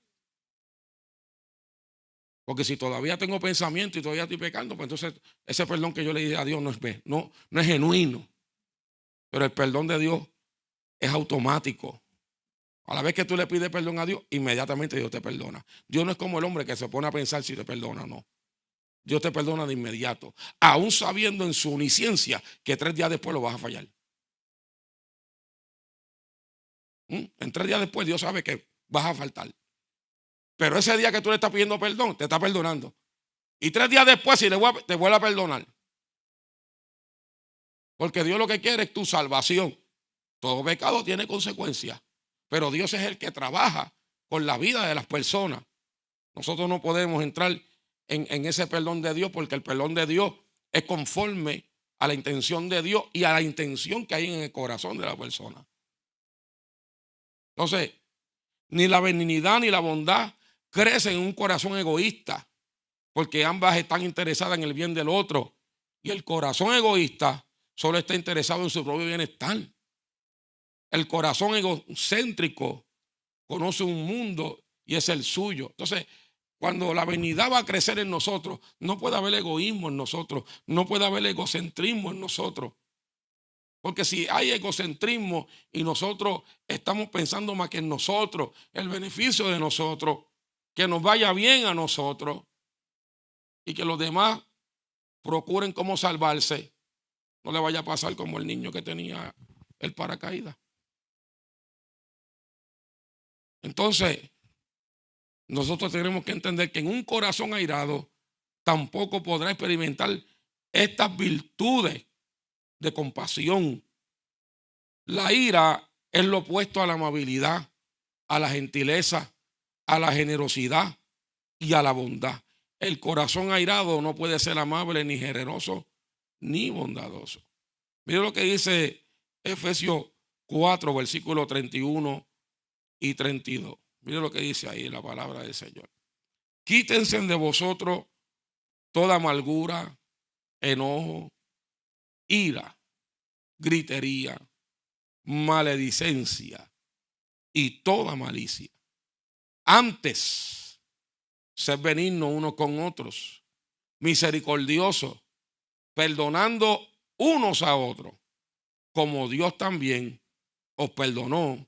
Speaker 1: Porque si todavía tengo pensamiento y todavía estoy pecando, pues entonces ese perdón que yo le dije a Dios no es genuino. Pero el perdón de Dios es automático. A la vez que tú le pides perdón a Dios, inmediatamente Dios te perdona. Dios no es como el hombre que se pone a pensar si te perdona o no. Dios te perdona de inmediato, aún sabiendo en su omnisciencia que 3 días después lo vas a fallar. En 3 días después Dios sabe que vas a faltar. Pero ese día que tú le estás pidiendo perdón, te está perdonando. Y 3 días después te vuelve a perdonar. Porque Dios lo que quiere es tu salvación. Todo pecado tiene consecuencias. Pero Dios es el que trabaja con la vida de las personas. Nosotros no podemos entrar en ese perdón de Dios, porque el perdón de Dios es conforme a la intención de Dios y a la intención que hay en el corazón de la persona. Entonces, ni la benignidad ni la bondad crecen en un corazón egoísta, porque ambas están interesadas en el bien del otro. Y el corazón egoísta solo está interesado en su propio bienestar. El corazón egocéntrico conoce un mundo y es el suyo. Entonces, cuando la benignidad va a crecer en nosotros, no puede haber egoísmo en nosotros, no puede haber egocentrismo en nosotros. Porque si hay egocentrismo y nosotros estamos pensando más que en nosotros, el beneficio de nosotros, que nos vaya bien a nosotros y que los demás procuren cómo salvarse, no le vaya a pasar como el niño que tenía el paracaídas. Entonces, nosotros tenemos que entender que en un corazón airado tampoco podrá experimentar estas virtudes de compasión. La ira es lo opuesto a la amabilidad, a la gentileza, a la generosidad y a la bondad. El corazón airado no puede ser amable, ni generoso, ni bondadoso. Mira lo que dice Efesios 4, versículos 31 y 32. Mira lo que dice ahí la palabra del Señor. Quítense de vosotros toda amargura, enojo, ira, gritería, maledicencia y toda malicia. Antes, sed benignos unos con otros, misericordiosos, perdonando unos a otros, como Dios también os perdonó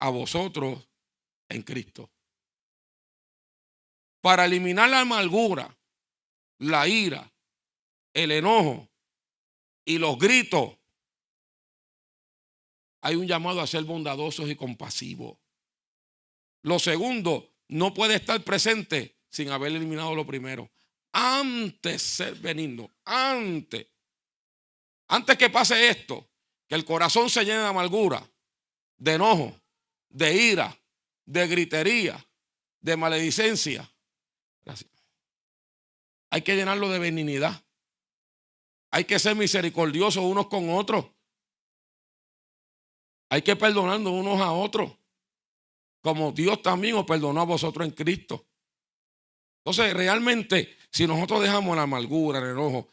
Speaker 1: a vosotros en Cristo. Para eliminar la amargura, la ira, el enojo y los gritos, hay un llamado a ser bondadosos y compasivos. Lo segundo, no puede estar presente sin haber eliminado lo primero. Antes ser benigno, antes que pase esto, que el corazón se llene de amargura, de enojo, de ira, de gritería, de maledicencia. Gracias. Hay que llenarlo de benignidad. Hay que ser misericordiosos unos con otros. Hay que perdonarnos unos a otros, como Dios también os perdonó a vosotros en Cristo. Entonces, realmente, si nosotros dejamos la amargura, el enojo,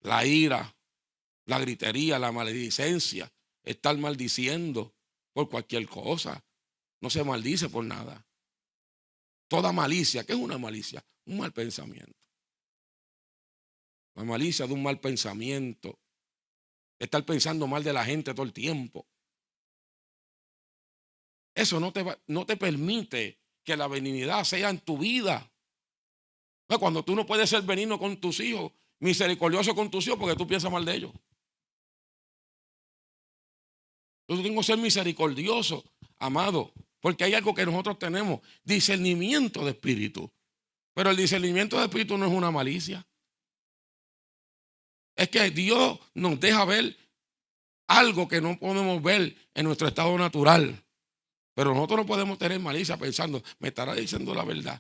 Speaker 1: la ira, la gritería, la maledicencia, estar maldiciendo por cualquier cosa, no se maldice por nada. Toda malicia, ¿qué es una malicia? Un mal pensamiento. La malicia de un mal pensamiento, estar pensando mal de la gente todo el tiempo. Eso no te permite que la benignidad sea en tu vida. Cuando tú no puedes ser benigno con tus hijos, misericordioso con tus hijos, porque tú piensas mal de ellos. Yo tengo que ser misericordioso, amado, porque hay algo que nosotros tenemos, discernimiento de espíritu. Pero el discernimiento de espíritu no es una malicia. Es que Dios nos deja ver algo que no podemos ver en nuestro estado natural. Pero nosotros no podemos tener malicia pensando, me estará diciendo la verdad.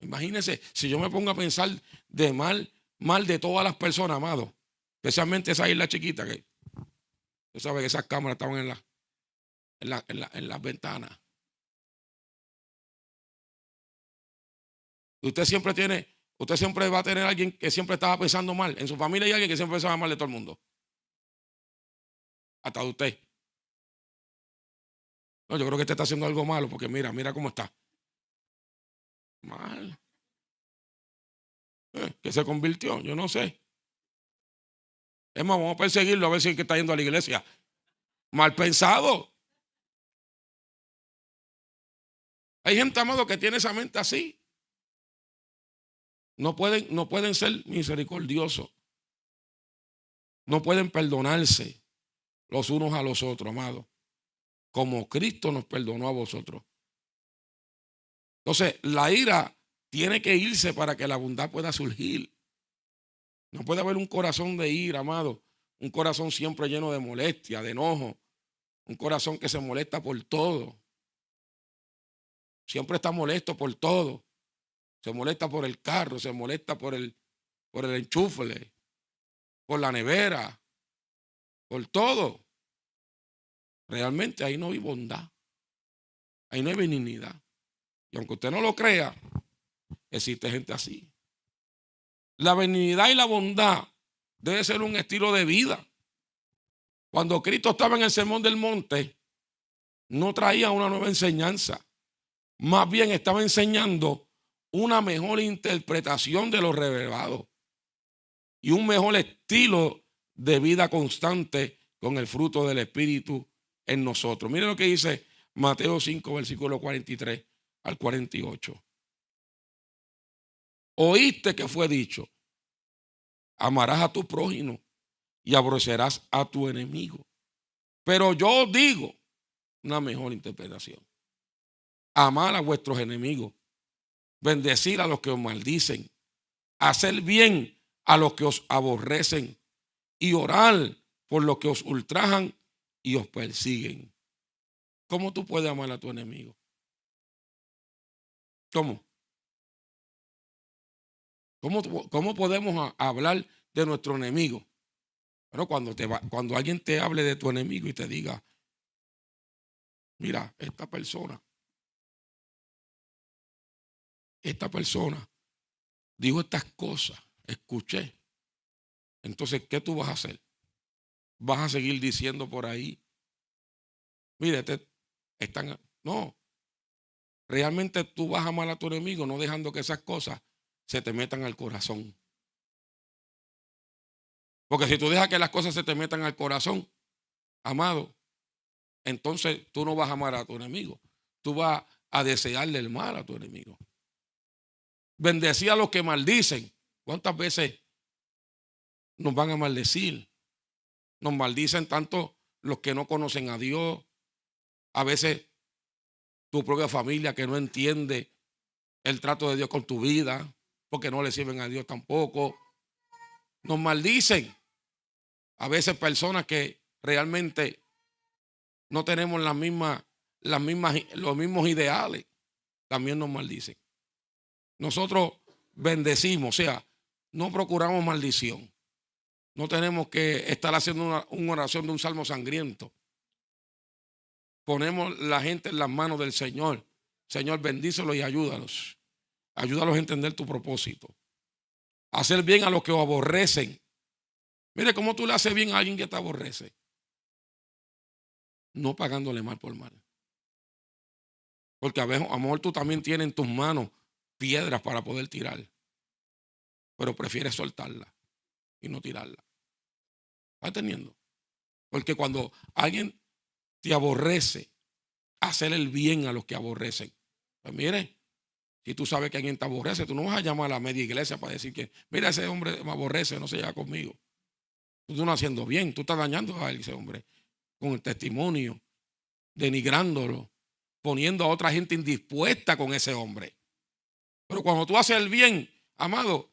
Speaker 1: Imagínense, si yo me pongo a pensar de mal de todas las personas, amado, especialmente esa isla chiquita que usted sabe que esas cámaras estaban en las ventanas. Usted siempre va a tener alguien que siempre estaba pensando mal. En su familia hay alguien que siempre pensaba mal de todo el mundo. Hasta de usted. No, yo creo que usted está haciendo algo malo porque mira cómo está. Mal. ¿Qué se convirtió? Yo no sé. Es más, vamos a perseguirlo a ver si es que está yendo a la iglesia. Mal pensado. Hay gente, amado, que tiene esa mente así. No pueden ser misericordiosos. No pueden perdonarse los unos a los otros, amado. Como Cristo nos perdonó a vosotros. Entonces, la ira tiene que irse para que la bondad pueda surgir. No puede haber un corazón de ira, amado. Un corazón siempre lleno de molestia, de enojo. Un corazón que se molesta por todo. Siempre está molesto por todo. Se molesta por el carro, se molesta por el enchufle, por la nevera, por todo. Realmente ahí no hay bondad. Ahí no hay benignidad. Y aunque usted no lo crea, existe gente así. La benignidad y la bondad debe ser un estilo de vida. Cuando Cristo estaba en el Sermón del Monte, no traía una nueva enseñanza. Más bien estaba enseñando una mejor interpretación de lo revelado y un mejor estilo de vida constante con el fruto del Espíritu en nosotros. Miren lo que dice Mateo 5, versículo 43 al 48. Oíste que fue dicho, amarás a tu prójimo y aborrecerás a tu enemigo. Pero yo digo una mejor interpretación. Amar a vuestros enemigos, bendecir a los que os maldicen, hacer bien a los que os aborrecen y orar por los que os ultrajan y os persiguen. ¿Cómo tú puedes amar a tu enemigo? ¿Cómo? ¿Cómo podemos hablar de nuestro enemigo? Pero cuando alguien te hable de tu enemigo y te diga, mira, esta persona dijo estas cosas, escuché. Entonces, ¿qué tú vas a hacer? ¿Vas a seguir diciendo por ahí? Mire, no. Realmente tú vas a amar a tu enemigo no dejando que esas cosas se te metan al corazón. Porque si tú dejas que las cosas se te metan al corazón, amado, entonces tú no vas a amar a tu enemigo. Tú vas a desearle el mal a tu enemigo. Bendecir a los que maldicen. ¿Cuántas veces nos van a maldecir? Nos maldicen tanto los que no conocen a Dios. A veces tu propia familia que no entiende el trato de Dios con tu vida, porque no le sirven a Dios tampoco. Nos maldicen. A veces personas que realmente no tenemos los mismos ideales, también nos maldicen. Nosotros bendecimos, o sea, no procuramos maldición. No tenemos que estar haciendo una oración de un salmo sangriento. Ponemos la gente en las manos del Señor. Señor, bendícelos y ayúdalos. Ayúdalos a entender tu propósito. Hacer bien a los que os aborrecen. Mire, ¿cómo tú le haces bien a alguien que te aborrece? No pagándole mal por mal. Porque a lo mejor tú también tienes en tus manos piedras para poder tirar. Pero prefieres soltarla y no tirarla. ¿Estás entendiendo? Porque cuando alguien te aborrece, hacer el bien a los que aborrecen. Pues mire, si tú sabes que alguien te aborrece, tú no vas a llamar a la media iglesia para decir que, mira, ese hombre me aborrece, no se lleva conmigo. Tú no estás haciendo bien, tú estás dañando a ese hombre con el testimonio, denigrándolo, poniendo a otra gente indispuesta con ese hombre. Pero cuando tú haces el bien, amado,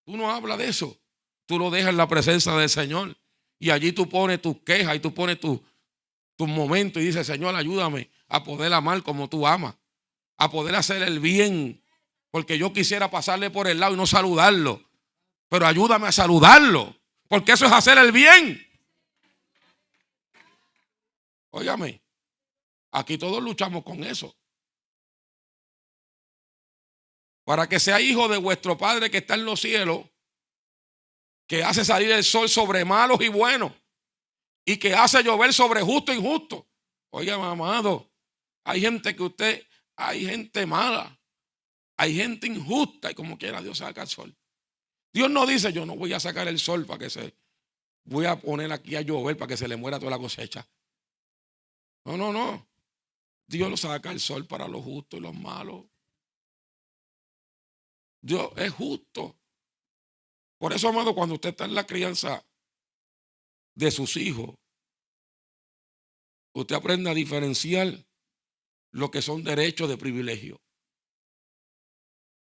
Speaker 1: tú no hablas de eso. Tú lo dejas en la presencia del Señor. Y allí tú pones tus quejas y tú pones tus momentos y dices, Señor, ayúdame a poder amar como tú amas, a poder hacer el bien. Porque yo quisiera pasarle por el lado y no saludarlo. Pero ayúdame a saludarlo. Porque eso es hacer el bien. Óigame, aquí todos luchamos con eso. Para que sea hijo de vuestro Padre que está en los cielos, que hace salir el sol sobre malos y buenos, y que hace llover sobre justo e injusto. Oiga, amado, hay gente mala, hay gente injusta, y como quiera Dios saca el sol. Dios no dice, yo no voy a sacar el sol voy a poner aquí a llover para que se le muera toda la cosecha. No. Dios lo saca el sol para los justos y los malos. Dios es justo. Por eso, amado, cuando usted está en la crianza de sus hijos, usted aprende a diferenciar lo que son derechos de privilegio.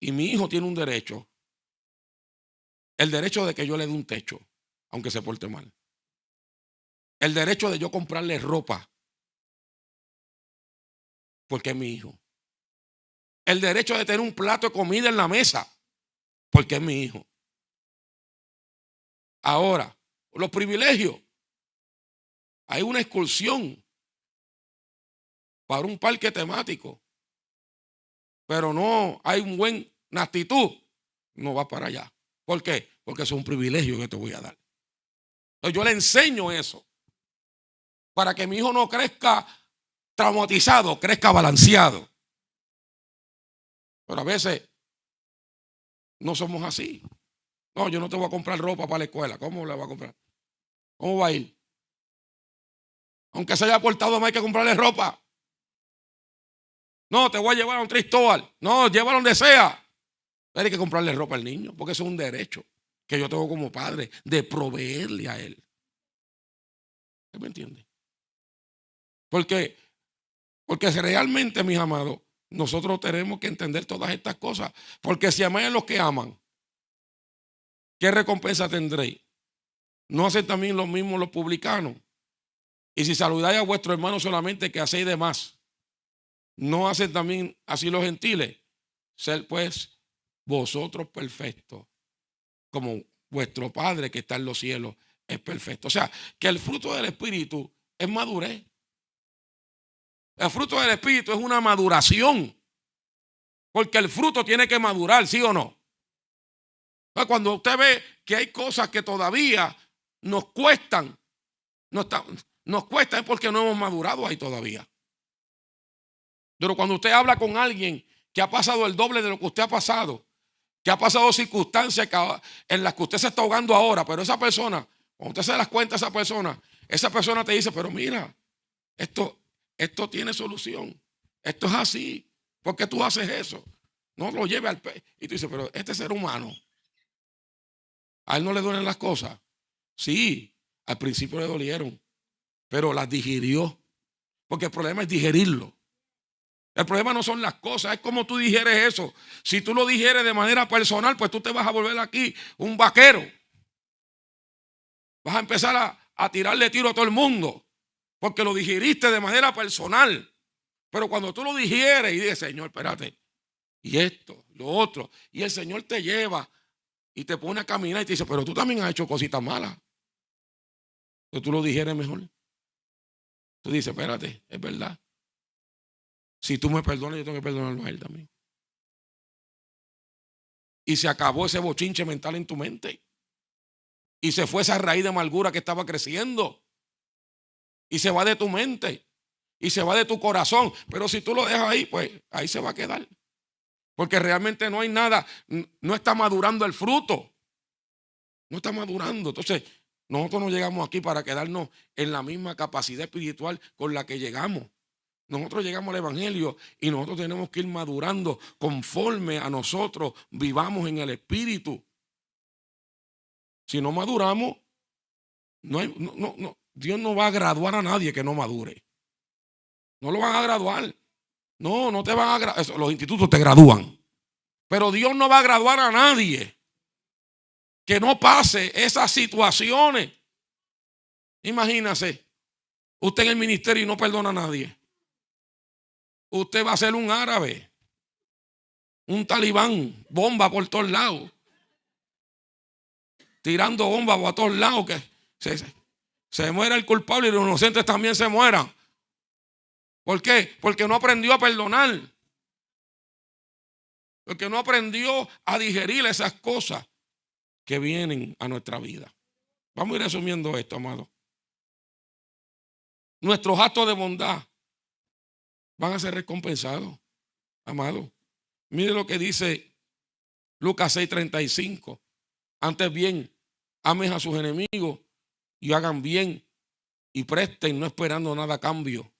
Speaker 1: Y mi hijo tiene un derecho. El derecho de que yo le dé un techo, aunque se porte mal. El derecho de yo comprarle ropa, porque es mi hijo. El derecho de tener un plato de comida en la mesa, porque es mi hijo. Ahora, los privilegios. Hay una excursión para un parque temático, pero no hay una actitud, no va para allá. ¿Por qué? Porque es un privilegio que te voy a dar. Entonces yo le enseño eso para que mi hijo no crezca traumatizado, crezca balanceado. Pero a veces no somos así. No, yo no te voy a comprar ropa para la escuela. ¿Cómo le voy a comprar? ¿Cómo va a ir? Aunque se haya portado mal, hay que comprarle ropa. No, te voy a llevar a un Tristobal. No, llévalo donde sea. Pero hay que comprarle ropa al niño, porque eso es un derecho que yo tengo como padre de proveerle a él. ¿Usted me entiende? Porque realmente, mis amados, nosotros tenemos que entender todas estas cosas. Porque si amáis a los que aman, ¿qué recompensa tendréis? ¿No hacen también lo mismo los publicanos? Y si saludáis a vuestro hermano solamente, que hacéis de más. ¿No hacen también así los gentiles? Ser pues vosotros perfectos, como vuestro Padre que está en los cielos es perfecto. O sea, que el fruto del Espíritu es madurez. El fruto del Espíritu es una maduración. Porque el fruto tiene que madurar, ¿sí o no? Cuando usted ve que hay cosas que todavía nos cuestan, nos cuesta es porque no hemos madurado ahí todavía. Pero cuando usted habla con alguien que ha pasado el doble de lo que usted ha pasado, que ha pasado circunstancias en las que usted se está ahogando ahora, pero esa persona, cuando usted se das cuenta a esa persona te dice, pero mira, esto tiene solución, esto es así, ¿por qué tú haces eso? No lo lleve al pe. Y tú dices, pero este ser humano, ¿a él no le duelen las cosas? Sí, al principio le dolieron, pero las digirió, porque el problema es digerirlo. El problema no son las cosas, es como tú digieres eso. Si tú lo digieres de manera personal, pues tú te vas a volver aquí un vaquero. Vas a empezar a tirarle tiro a todo el mundo, porque lo digeriste de manera personal. Pero cuando tú lo digieres y dices, Señor, espérate, y esto, lo otro, y el Señor te lleva y te pone a caminar y te dice, pero tú también has hecho cositas malas. Pero tú lo digieres mejor. Tú dices, espérate, es verdad. Si tú me perdonas, yo tengo que perdonarlo a él también. Y se acabó ese bochinche mental en tu mente. Y se fue esa raíz de amargura que estaba creciendo. Y se va de tu mente. Y se va de tu corazón. Pero si tú lo dejas ahí, pues ahí se va a quedar. Porque realmente no hay nada. No está madurando el fruto. No está madurando. Entonces, nosotros no llegamos aquí para quedarnos en la misma capacidad espiritual con la que llegamos. Nosotros llegamos al Evangelio y nosotros tenemos que ir madurando conforme a nosotros vivamos en el Espíritu. Si no maduramos, Dios no va a graduar a nadie que no madure. No lo van a graduar. No te van a graduar. Los institutos te gradúan. Pero Dios no va a graduar a nadie que no pase esas situaciones. Imagínese, usted en el ministerio y no perdona a nadie. Usted va a ser un árabe, un talibán, bomba por todos lados, tirando bombas por todos lados, que se muera el culpable y los inocentes también se mueran. ¿Por qué? Porque no aprendió a perdonar. Porque no aprendió a digerir esas cosas que vienen a nuestra vida. Vamos a ir resumiendo esto, amado. Nuestros actos de bondad van a ser recompensados, amado. Mire lo que dice Lucas 6:35. Antes bien, amen a sus enemigos y hagan bien y presten, no esperando nada a cambio.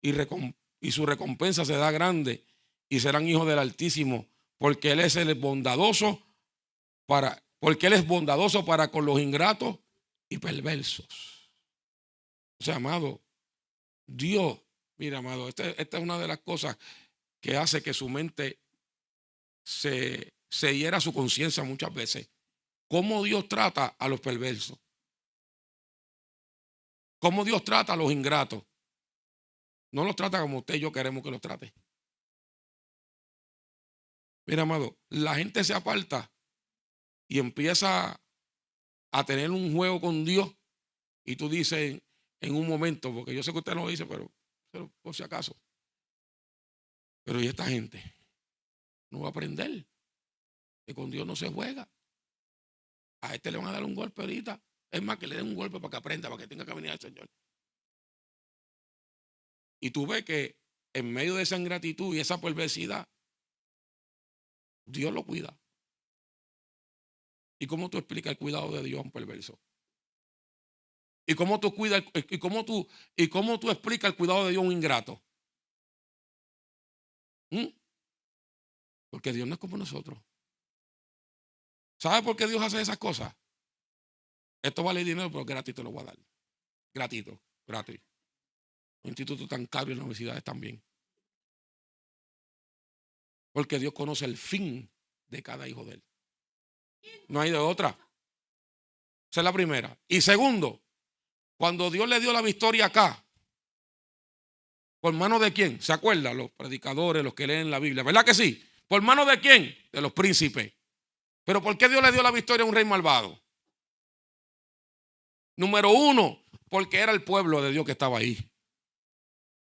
Speaker 1: Y su recompensa será grande y serán hijos del Altísimo, porque Él es bondadoso para con los ingratos y perversos. O sea, amado, Dios, mira, amado, esta es una de las cosas que hace que su mente se hiera su conciencia muchas veces. Cómo Dios trata a los perversos. Cómo Dios trata a los ingratos. No los trata como usted y yo queremos que los trate. Mira, amado, la gente se aparta y empieza a tener un juego con Dios. Y tú dices en un momento, porque yo sé que usted no lo dice, pero por si acaso. Pero ¿y esta gente? No va a aprender que con Dios no se juega. A este le van a dar un golpe ahorita. Es más, que le den un golpe para que aprenda, para que tenga que venir al Señor. Y tú ves que en medio de esa ingratitud y esa perversidad, Dios lo cuida. ¿Y cómo tú explicas el cuidado de Dios a un perverso? ¿Y cómo tú explicas el cuidado de Dios a un ingrato? Porque Dios no es como nosotros. ¿Sabe por qué Dios hace esas cosas? Esto vale dinero, pero gratis te lo voy a dar. Gratis. Un instituto tan caro y las universidades también. Porque Dios conoce el fin de cada hijo de Él. No hay de otra. Esa es la primera. Y segundo, cuando Dios le dio la victoria acá, ¿por mano de quién? ¿Se acuerdan? Los predicadores, los que leen la Biblia. ¿Verdad que sí? ¿Por mano de quién? De los príncipes. ¿Pero por qué Dios le dio la victoria a un rey malvado? Número uno, porque era el pueblo de Dios que estaba ahí.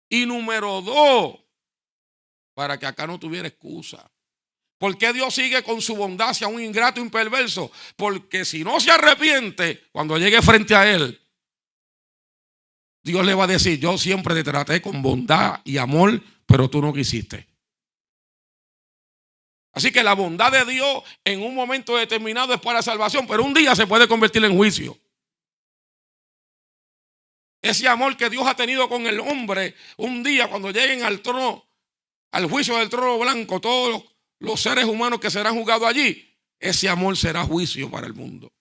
Speaker 1: Y número dos, para que acá no tuviera excusa. ¿Por qué Dios sigue con su bondad hacia un ingrato y un perverso? Porque si no se arrepiente, cuando llegue frente a él, Dios le va a decir: yo siempre te traté con bondad y amor, pero tú no quisiste. Así que la bondad de Dios en un momento determinado es para salvación, pero un día se puede convertir en juicio. Ese amor que Dios ha tenido con el hombre, un día cuando lleguen al trono, al juicio del trono blanco, todos los seres humanos que serán juzgados allí, ese amor será juicio para el mundo.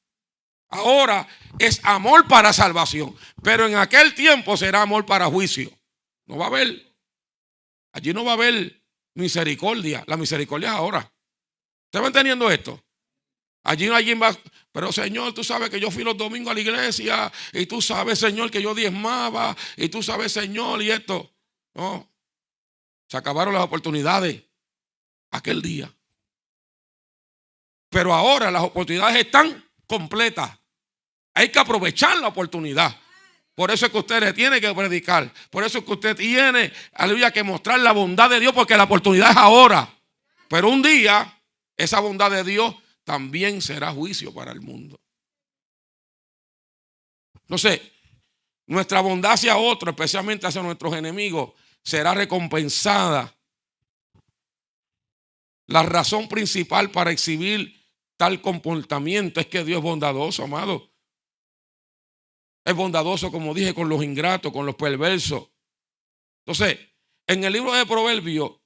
Speaker 1: Ahora es amor para salvación, pero en aquel tiempo será amor para juicio. No va a haber, allí no va a haber misericordia. La misericordia es ahora. ¿Usted va entendiendo esto? Allí no alguien va, pero Señor, tú sabes que yo fui los domingos a la iglesia, y tú sabes, Señor, que yo diezmaba, y tú sabes, Señor, y esto. No, se acabaron las oportunidades aquel día. Pero ahora las oportunidades están completas. Hay que aprovechar la oportunidad. Por eso es que usted le tiene que predicar. Por eso es que usted tiene, aleluya, que mostrar la bondad de Dios, porque la oportunidad es ahora. Pero un día, esa bondad de Dios también será juicio para el mundo. Entonces, nuestra bondad hacia otros, especialmente hacia nuestros enemigos, será recompensada. La razón principal para exhibir tal comportamiento es que Dios es bondadoso, amado. Es bondadoso, como dije, con los ingratos, con los perversos. Entonces, en el libro de Proverbios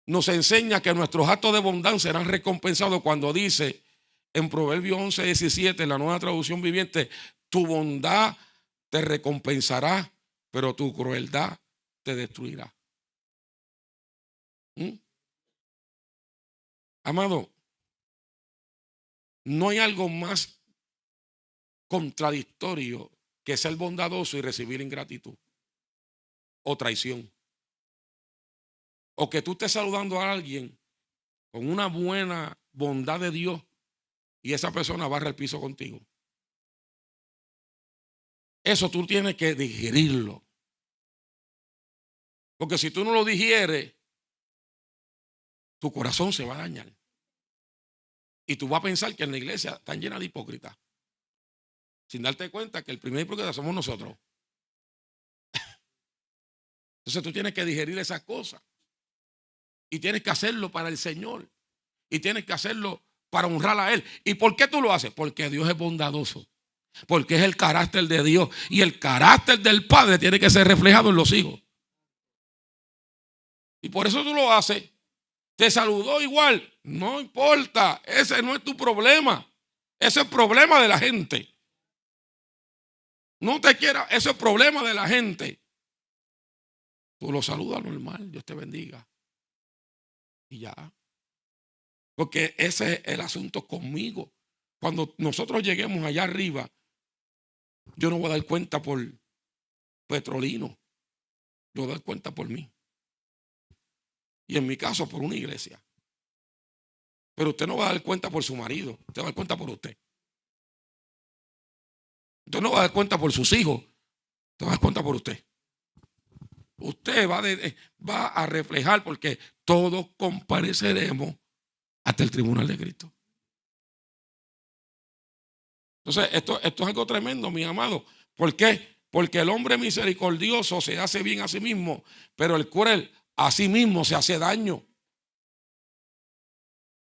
Speaker 1: nos enseña que nuestros actos de bondad serán recompensados cuando dice en Proverbios 11:17, en la Nueva Traducción Viviente: tu bondad te recompensará, pero tu crueldad te destruirá. Amado, no hay algo más contradictorio que ser bondadoso y recibir ingratitud o traición. O que tú estés saludando a alguien con una buena bondad de Dios y esa persona barra el piso contigo. Eso tú tienes que digerirlo. Porque si tú no lo digieres, tu corazón se va a dañar. Y tú vas a pensar que en la iglesia están llena de hipócritas, sin darte cuenta que el primer hipócrita somos nosotros. Entonces tú tienes que digerir esas cosas. Y tienes que hacerlo para el Señor. Y tienes que hacerlo para honrar a Él. ¿Y por qué tú lo haces? Porque Dios es bondadoso. Porque es el carácter de Dios. Y el carácter del Padre tiene que ser reflejado en los hijos. Y por eso tú lo haces. Te saludó igual. No importa. Ese no es tu problema. Ese es el problema de la gente. No te quieras. Ese es el problema de la gente. Tú lo saludas normal. Dios te bendiga. Y ya. Porque ese es el asunto conmigo. Cuando nosotros lleguemos allá arriba, yo no voy a dar cuenta por Petrolino. Yo voy a dar cuenta por mí. Y en mi caso, por una iglesia. Pero usted no va a dar cuenta por su marido. Usted va a dar cuenta por usted. Usted no va a dar cuenta por sus hijos. Usted va a dar cuenta por usted. Usted va a reflejar, porque todos compareceremos hasta el tribunal de Cristo. Entonces, esto es algo tremendo, mi amado. ¿Por qué? Porque el hombre misericordioso se hace bien a sí mismo, pero el cruel a sí mismo se hace daño.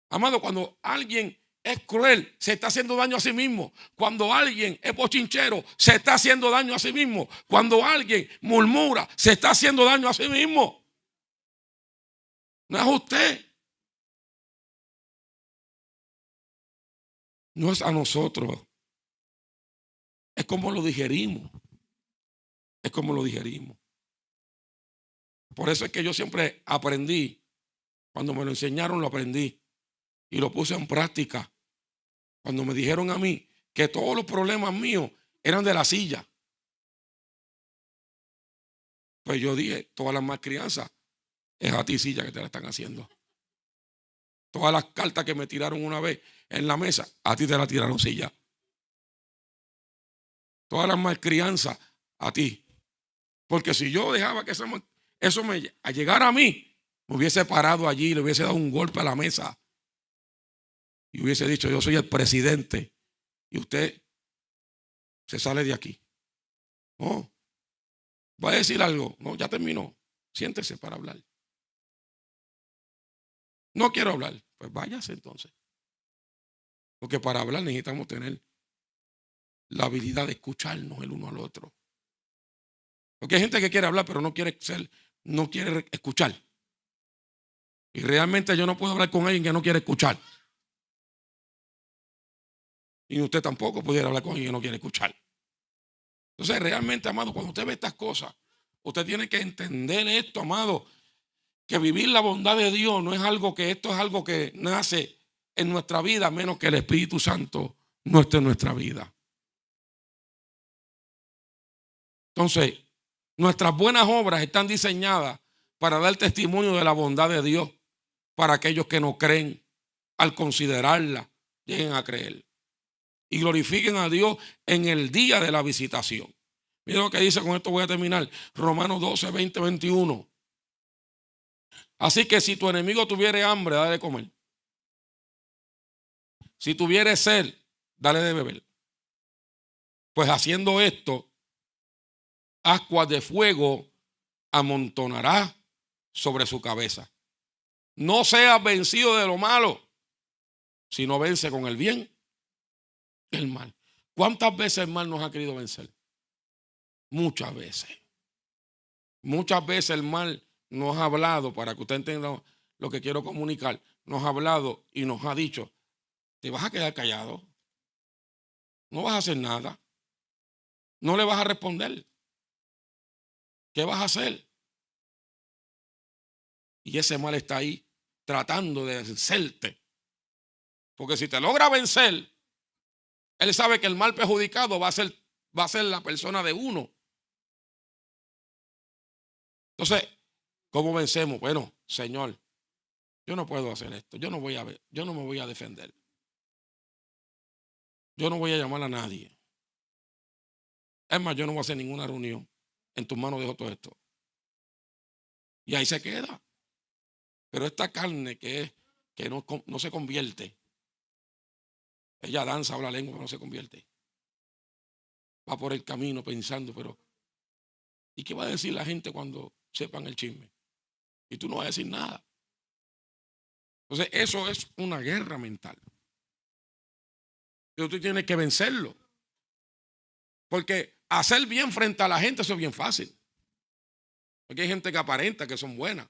Speaker 1: Amado, cuando alguien es cruel, se está haciendo daño a sí mismo. Cuando alguien es bochinchero, se está haciendo daño a sí mismo. Cuando alguien murmura, se está haciendo daño a sí mismo. No es usted. No es a nosotros. Es como lo digerimos. Es como lo digerimos. Por eso es que yo siempre aprendí. Cuando me lo enseñaron, lo aprendí. Y lo puse en práctica. Cuando me dijeron a mí que todos los problemas míos eran de la silla. Pues yo dije, todas las malcrianzas es a ti silla que te la están haciendo. Todas las cartas que me tiraron una vez en la mesa, a ti te la tiraron silla. Todas las malcrianzas a ti. Porque si yo dejaba que eso me llegara a mí, me hubiese parado allí, le hubiese dado un golpe a la mesa y hubiese dicho, yo soy el presidente y usted se sale de aquí. No, voy a decir algo. No, ya terminó. Siéntese para hablar. No quiero hablar. Pues váyase entonces. Porque para hablar necesitamos tener la habilidad de escucharnos el uno al otro. Porque hay gente que quiere hablar, pero no quiere escuchar. Y realmente yo no puedo hablar con alguien que no quiere escuchar. Y usted tampoco pudiera hablar con alguien que no quiere escuchar. Entonces, realmente, amado, cuando usted ve estas cosas, usted tiene que entender esto, amado, que vivir la bondad de Dios no es algo que, esto es algo que nace en nuestra vida, a menos que el Espíritu Santo no esté en nuestra vida. Entonces, nuestras buenas obras están diseñadas para dar testimonio de la bondad de Dios para aquellos que no creen, al considerarla, lleguen a creer y glorifiquen a Dios en el día de la visitación. Mira lo que dice, con esto voy a terminar, Romanos 12, 20, 21. Así que si tu enemigo tuviere hambre, dale de comer. Si tuviere sed, dale de beber. Pues haciendo esto, ascuas de fuego amontonará sobre su cabeza. No seas vencido de lo malo, sino vence con el bien el mal. ¿Cuántas veces el mal nos ha querido vencer? Muchas veces. Muchas veces el mal nos ha hablado, para que usted entienda lo que quiero comunicar, nos ha hablado y nos ha dicho, te vas a quedar callado, no vas a hacer nada, no le vas a responder. ¿Qué vas a hacer? Y ese mal está ahí tratando de vencerte. Porque si te logra vencer, él sabe que el mal perjudicado va a ser la persona de uno. Entonces, ¿cómo vencemos? Bueno, Señor, yo no puedo hacer esto. Yo no me voy a defender. Yo no voy a llamar a nadie. Es más, yo no voy a hacer ninguna reunión. En tus manos dejo todo esto. Y ahí se queda. Pero esta carne que no se convierte. Ella danza, habla lengua, pero no se convierte. Va por el camino pensando, pero ¿y qué va a decir la gente cuando sepan el chisme? Y tú no vas a decir nada. Entonces, eso es una guerra mental. Pero tú tienes que vencerlo. Porque hacer bien frente a la gente, eso es bien fácil. Porque hay gente que aparenta que son buenas.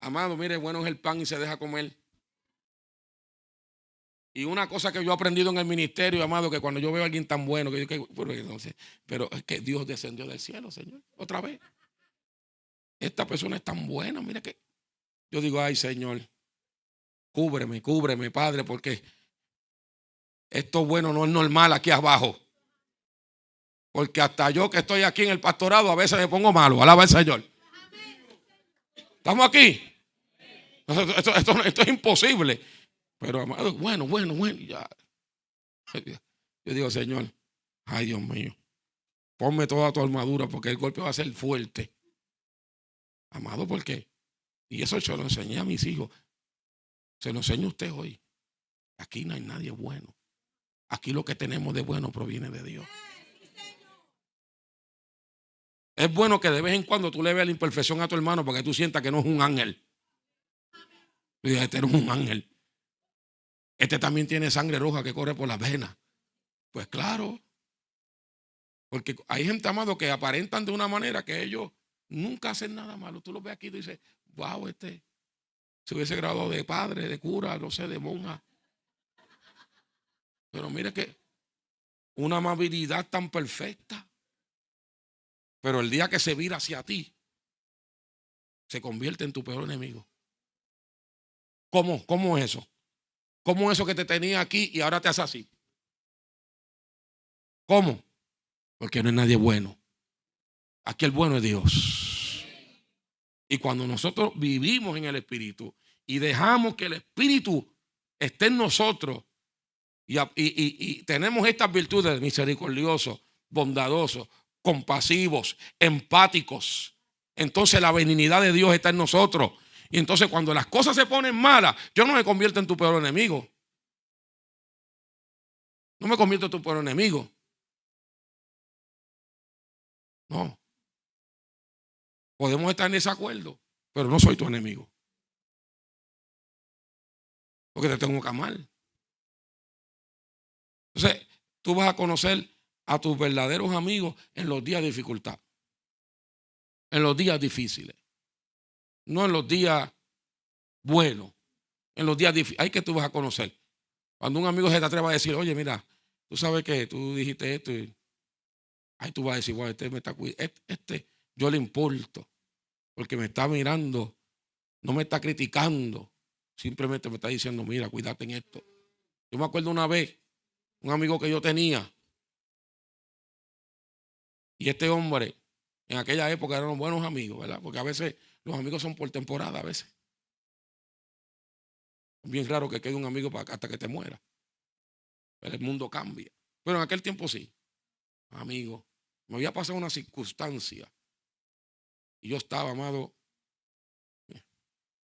Speaker 1: Amado, mire, bueno es el pan y se deja comer. Y una cosa que yo he aprendido en el ministerio, amado, que cuando yo veo a alguien tan bueno, pero es que Dios descendió del cielo, Señor, otra vez. Esta persona es tan buena, mira que yo digo, ay, Señor, cúbreme, Padre, porque esto bueno no es normal aquí abajo. Porque hasta yo que estoy aquí en el pastorado a veces me pongo malo. Alaba al Señor. ¿Estamos aquí? Esto es imposible. Pero amado, bueno, ya. Yo digo, Señor, ay, Dios mío, ponme toda tu armadura porque el golpe va a ser fuerte. Amado, ¿por qué? Y eso se lo enseñé a mis hijos. Se lo enseño a usted hoy. Aquí no hay nadie bueno. Aquí lo que tenemos de bueno proviene de Dios. Es bueno que de vez en cuando tú le veas la imperfección a tu hermano para que tú sientas que no es un ángel. Y dices, este no es un ángel. Este también tiene sangre roja que corre por las venas. Pues claro. Porque hay gente, amado, que aparentan de una manera que ellos nunca hacen nada malo. Tú los ves aquí y dices, wow, este se hubiese graduado de padre, de cura, no sé, de monja. Pero mira que una amabilidad tan perfecta. Pero el día que se vira hacia ti, se convierte en tu peor enemigo. ¿Cómo es eso? ¿Cómo eso que te tenía aquí y ahora te hace así? ¿Cómo? Porque no hay nadie bueno. Aquí el bueno es Dios. Y cuando nosotros vivimos en el Espíritu y dejamos que el Espíritu esté en nosotros y tenemos estas virtudes: misericordiosos, bondadosos, compasivos, empáticos, entonces la benignidad de Dios está en nosotros. Y entonces cuando las cosas se ponen malas, yo no me convierto en tu peor enemigo. No me convierto en tu peor enemigo. No. Podemos estar en desacuerdo, pero no soy tu enemigo. Porque te tengo que amar. Entonces, tú vas a conocer a tus verdaderos amigos en los días de dificultad, en los días difíciles, no en los días buenos, en los días difíciles. Hay que tú vas a conocer. Cuando un amigo se te atreva a decir: oye, mira, tú sabes que tú dijiste esto, y ahí tú vas a decir: bueno, este me está cuidando, yo le importo, porque me está mirando, no me está criticando, simplemente me está diciendo: mira, cuídate en esto. Yo me acuerdo una vez, un amigo que yo tenía, y este hombre, en aquella época eran buenos amigos, ¿verdad? Porque a veces los amigos son por temporada, a veces. Es bien raro que quede un amigo hasta que te muera. Pero el mundo cambia. Pero en aquel tiempo sí, amigo. Me había pasado una circunstancia y yo estaba, amado,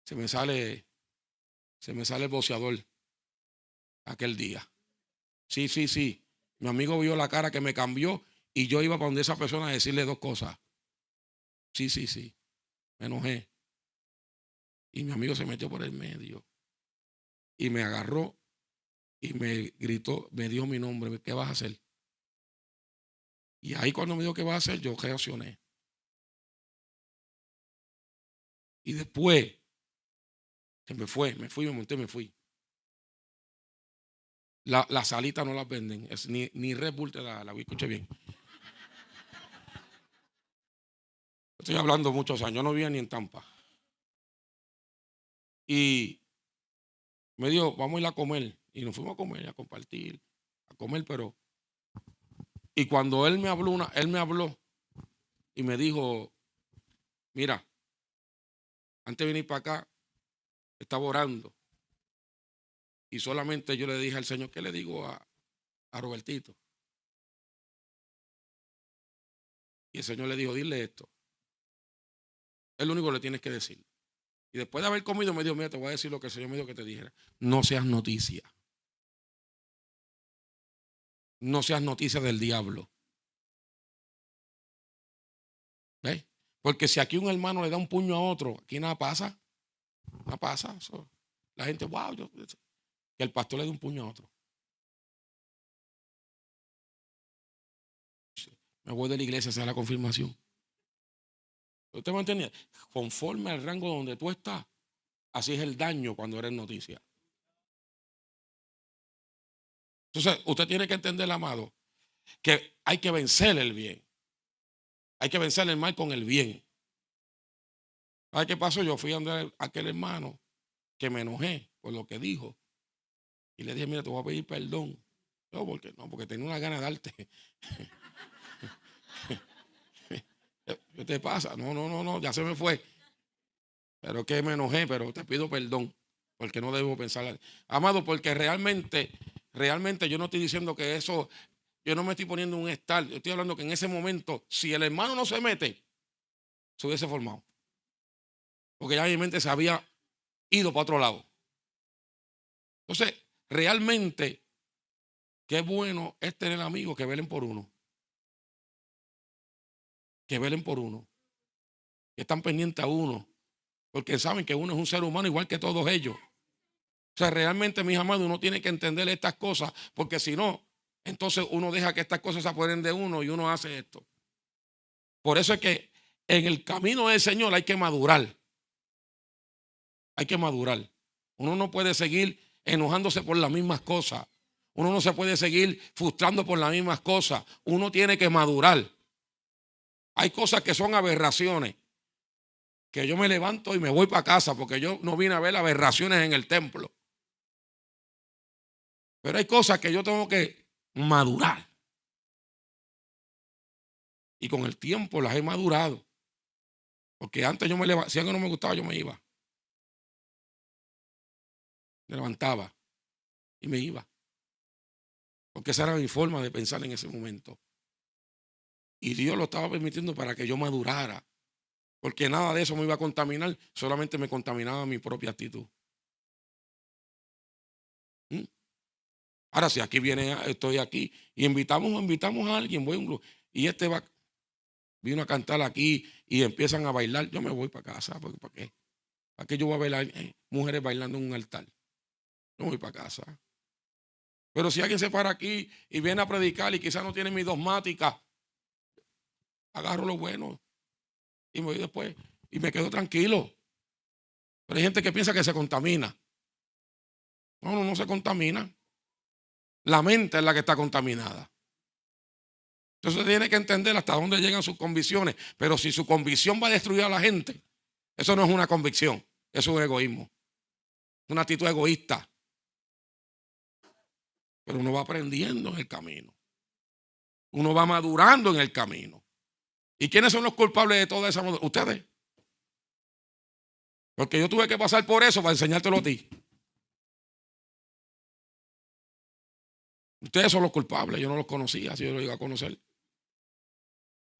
Speaker 1: se me sale el boceador aquel día. Sí, sí, sí. Mi amigo vio la cara que me cambió y yo iba para donde esa persona a decirle dos cosas. Sí, sí, sí. Me enojé. Y mi amigo se metió por el medio y me agarró y me gritó, me dijo mi nombre: ¿qué vas a hacer? Y ahí cuando me dijo qué vas a hacer, yo reaccioné. Y después se me fui, me monté, me fui. Las salitas no las venden, ni Red Bull te la escuché bien. Estoy hablando muchos años, yo no vivía ni en Tampa. Y me dijo: vamos a ir a comer. Y nos fuimos a comer, a compartir, a comer, pero. Y cuando él me habló y me dijo: mira, antes de venir para acá, estaba orando. Y solamente yo le dije al Señor: ¿qué le digo a Robertito? Y el Señor le dijo: dile esto. Es lo único que le tienes que decir. Y después de haber comido me dijo: mira, te voy a decir lo que el Señor me dijo que te dijera. No seas noticia. No seas noticia del diablo. ¿Ves? Porque si aquí un hermano le da un puño a otro, aquí nada pasa. Nada pasa. La gente: wow, que el pastor le dé un puño a otro. Me voy de la iglesia, esa es la confirmación. ¿Usted me entiende? Conforme al rango donde tú estás, así es el daño cuando eres noticia. Entonces, usted tiene que entender, amado, que hay que vencer el bien. Hay que vencer el mal con el bien. ¿Sabes qué pasó? Yo fui a aquel hermano que me enojé por lo que dijo. Y le dije: mira, te voy a pedir perdón. No, porque tenía una gana de darte. ¿Qué te pasa? No, ya se me fue. Pero que me enojé, pero te pido perdón, porque no debo pensar. Amado, porque realmente yo no estoy diciendo que eso, yo no me estoy poniendo un estar. Yo estoy hablando que en ese momento, si el hermano no se mete, se hubiese formado. Porque ya mi mente se había ido para otro lado. Entonces, realmente, qué bueno es tener amigos que velen por uno. Que velen por uno. Que están pendientes a uno. Porque saben que uno es un ser humano igual que todos ellos. O sea, realmente, mis amados, uno tiene que entender estas cosas, porque si no, entonces uno deja que estas cosas se apoderen de uno y uno hace esto. Por eso es que en el camino del Señor hay que madurar. Hay que madurar. Uno no puede seguir enojándose por las mismas cosas. Uno no se puede seguir frustrando por las mismas cosas. Uno tiene que madurar. Hay cosas que son aberraciones, que yo me levanto y me voy para casa porque yo no vine a ver aberraciones en el templo. Pero hay cosas que yo tengo que madurar. Y con el tiempo las he madurado. Porque antes yo me levantaba, si algo no me gustaba, yo me iba. Me levantaba y me iba. Porque esa era mi forma de pensar en ese momento. Y Dios lo estaba permitiendo para que yo madurara. Porque nada de eso me iba a contaminar, solamente me contaminaba mi propia actitud. ¿Mm? Ahora, si aquí estoy aquí y invitamos a alguien, voy a un grupo, y vino a cantar aquí y empiezan a bailar, yo me voy para casa. ¿Para qué? ¿Para qué yo voy a bailar mujeres bailando en un altar? Yo me voy para casa. Pero si alguien se para aquí y viene a predicar y quizás no tiene mi dogmática, agarro lo bueno y me voy después y me quedo tranquilo. Pero hay gente que piensa que se contamina. No se contamina. La mente es la que está contaminada. Entonces tiene que entender hasta dónde llegan sus convicciones. Pero si su convicción va a destruir a la gente, eso no es una convicción, eso es un egoísmo. Es una actitud egoísta. Pero uno va aprendiendo en el camino. Uno va madurando en el camino. ¿Y quiénes son los culpables de toda esa madurez? Ustedes. Porque yo tuve que pasar por eso para enseñártelo a ti. Ustedes son los culpables, yo no los conocía, si yo los iba a conocer.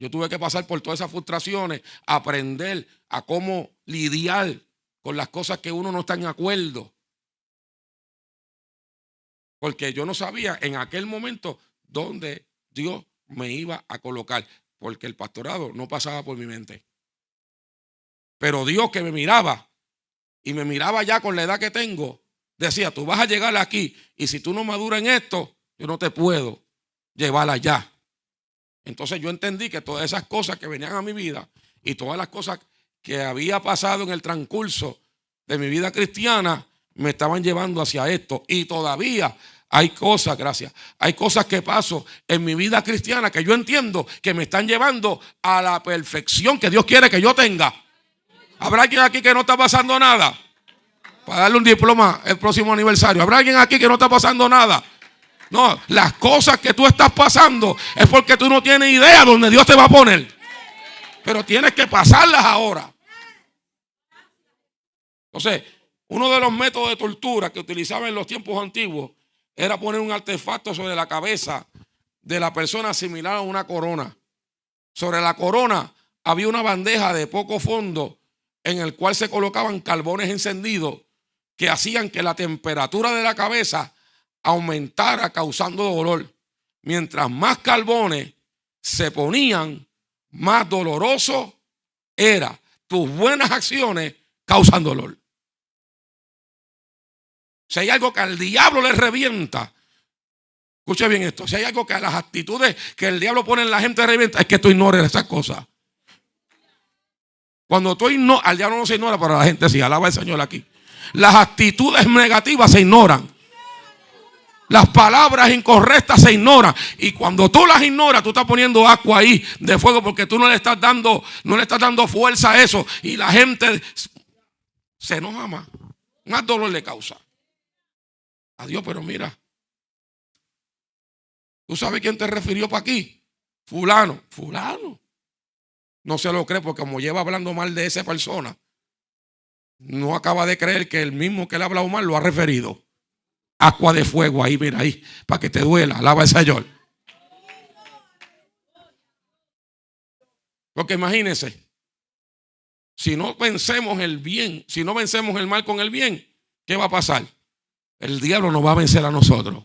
Speaker 1: Yo tuve que pasar por todas esas frustraciones, aprender a cómo lidiar con las cosas que uno no está en acuerdo. Porque yo no sabía en aquel momento dónde Dios me iba a colocar, porque el pastorado no pasaba por mi mente. Pero Dios que me miraba y me miraba ya con la edad que tengo, decía, tú vas a llegar aquí y si tú no maduras en esto, yo no te puedo llevar allá. Entonces yo entendí que todas esas cosas que venían a mi vida y todas las cosas que había pasado en el transcurso de mi vida cristiana me estaban llevando hacia esto. Y todavía hay cosas, gracias, hay cosas que paso en mi vida cristiana que yo entiendo que me están llevando a la perfección que Dios quiere que yo tenga. ¿Habrá alguien aquí que no está pasando nada? Para darle un diploma el próximo aniversario. ¿Habrá alguien aquí que no está pasando nada? No, las cosas que tú estás pasando es porque tú no tienes idea dónde Dios te va a poner. Pero tienes que pasarlas ahora. Entonces, uno de los métodos de tortura que utilizaban en los tiempos antiguos era poner un artefacto sobre la cabeza de la persona similar a una corona. Sobre la corona había una bandeja de poco fondo en el cual se colocaban carbones encendidos que hacían que la temperatura de la cabeza aumentara causando dolor. Mientras más carbones se ponían, más doloroso era. Tus buenas acciones causan dolor. Si hay algo que al diablo le revienta, escuche bien esto, si hay algo que a las actitudes que el diablo pone en la gente revienta, es que tú ignores esas cosas. Cuando tú ignoras, al diablo no se ignora, pero a la gente sí, alaba al Señor aquí. Las actitudes negativas se ignoran. Las palabras incorrectas se ignoran. Y cuando tú las ignoras, tú estás poniendo agua ahí de fuego porque tú no le estás dando fuerza a eso. Y la gente se enoja más dolor le causa. Adiós, pero mira. ¿Tú sabes quién te refirió para aquí? Fulano. No se lo cree porque como lleva hablando mal de esa persona, no acaba de creer que el mismo que le ha hablado mal lo ha referido. Agua de fuego ahí, mira ahí, para que te duela. Alaba al Señor. Porque imagínense, si no vencemos el bien, si no vencemos el mal con el bien, ¿qué va a pasar? El diablo nos va a vencer a nosotros.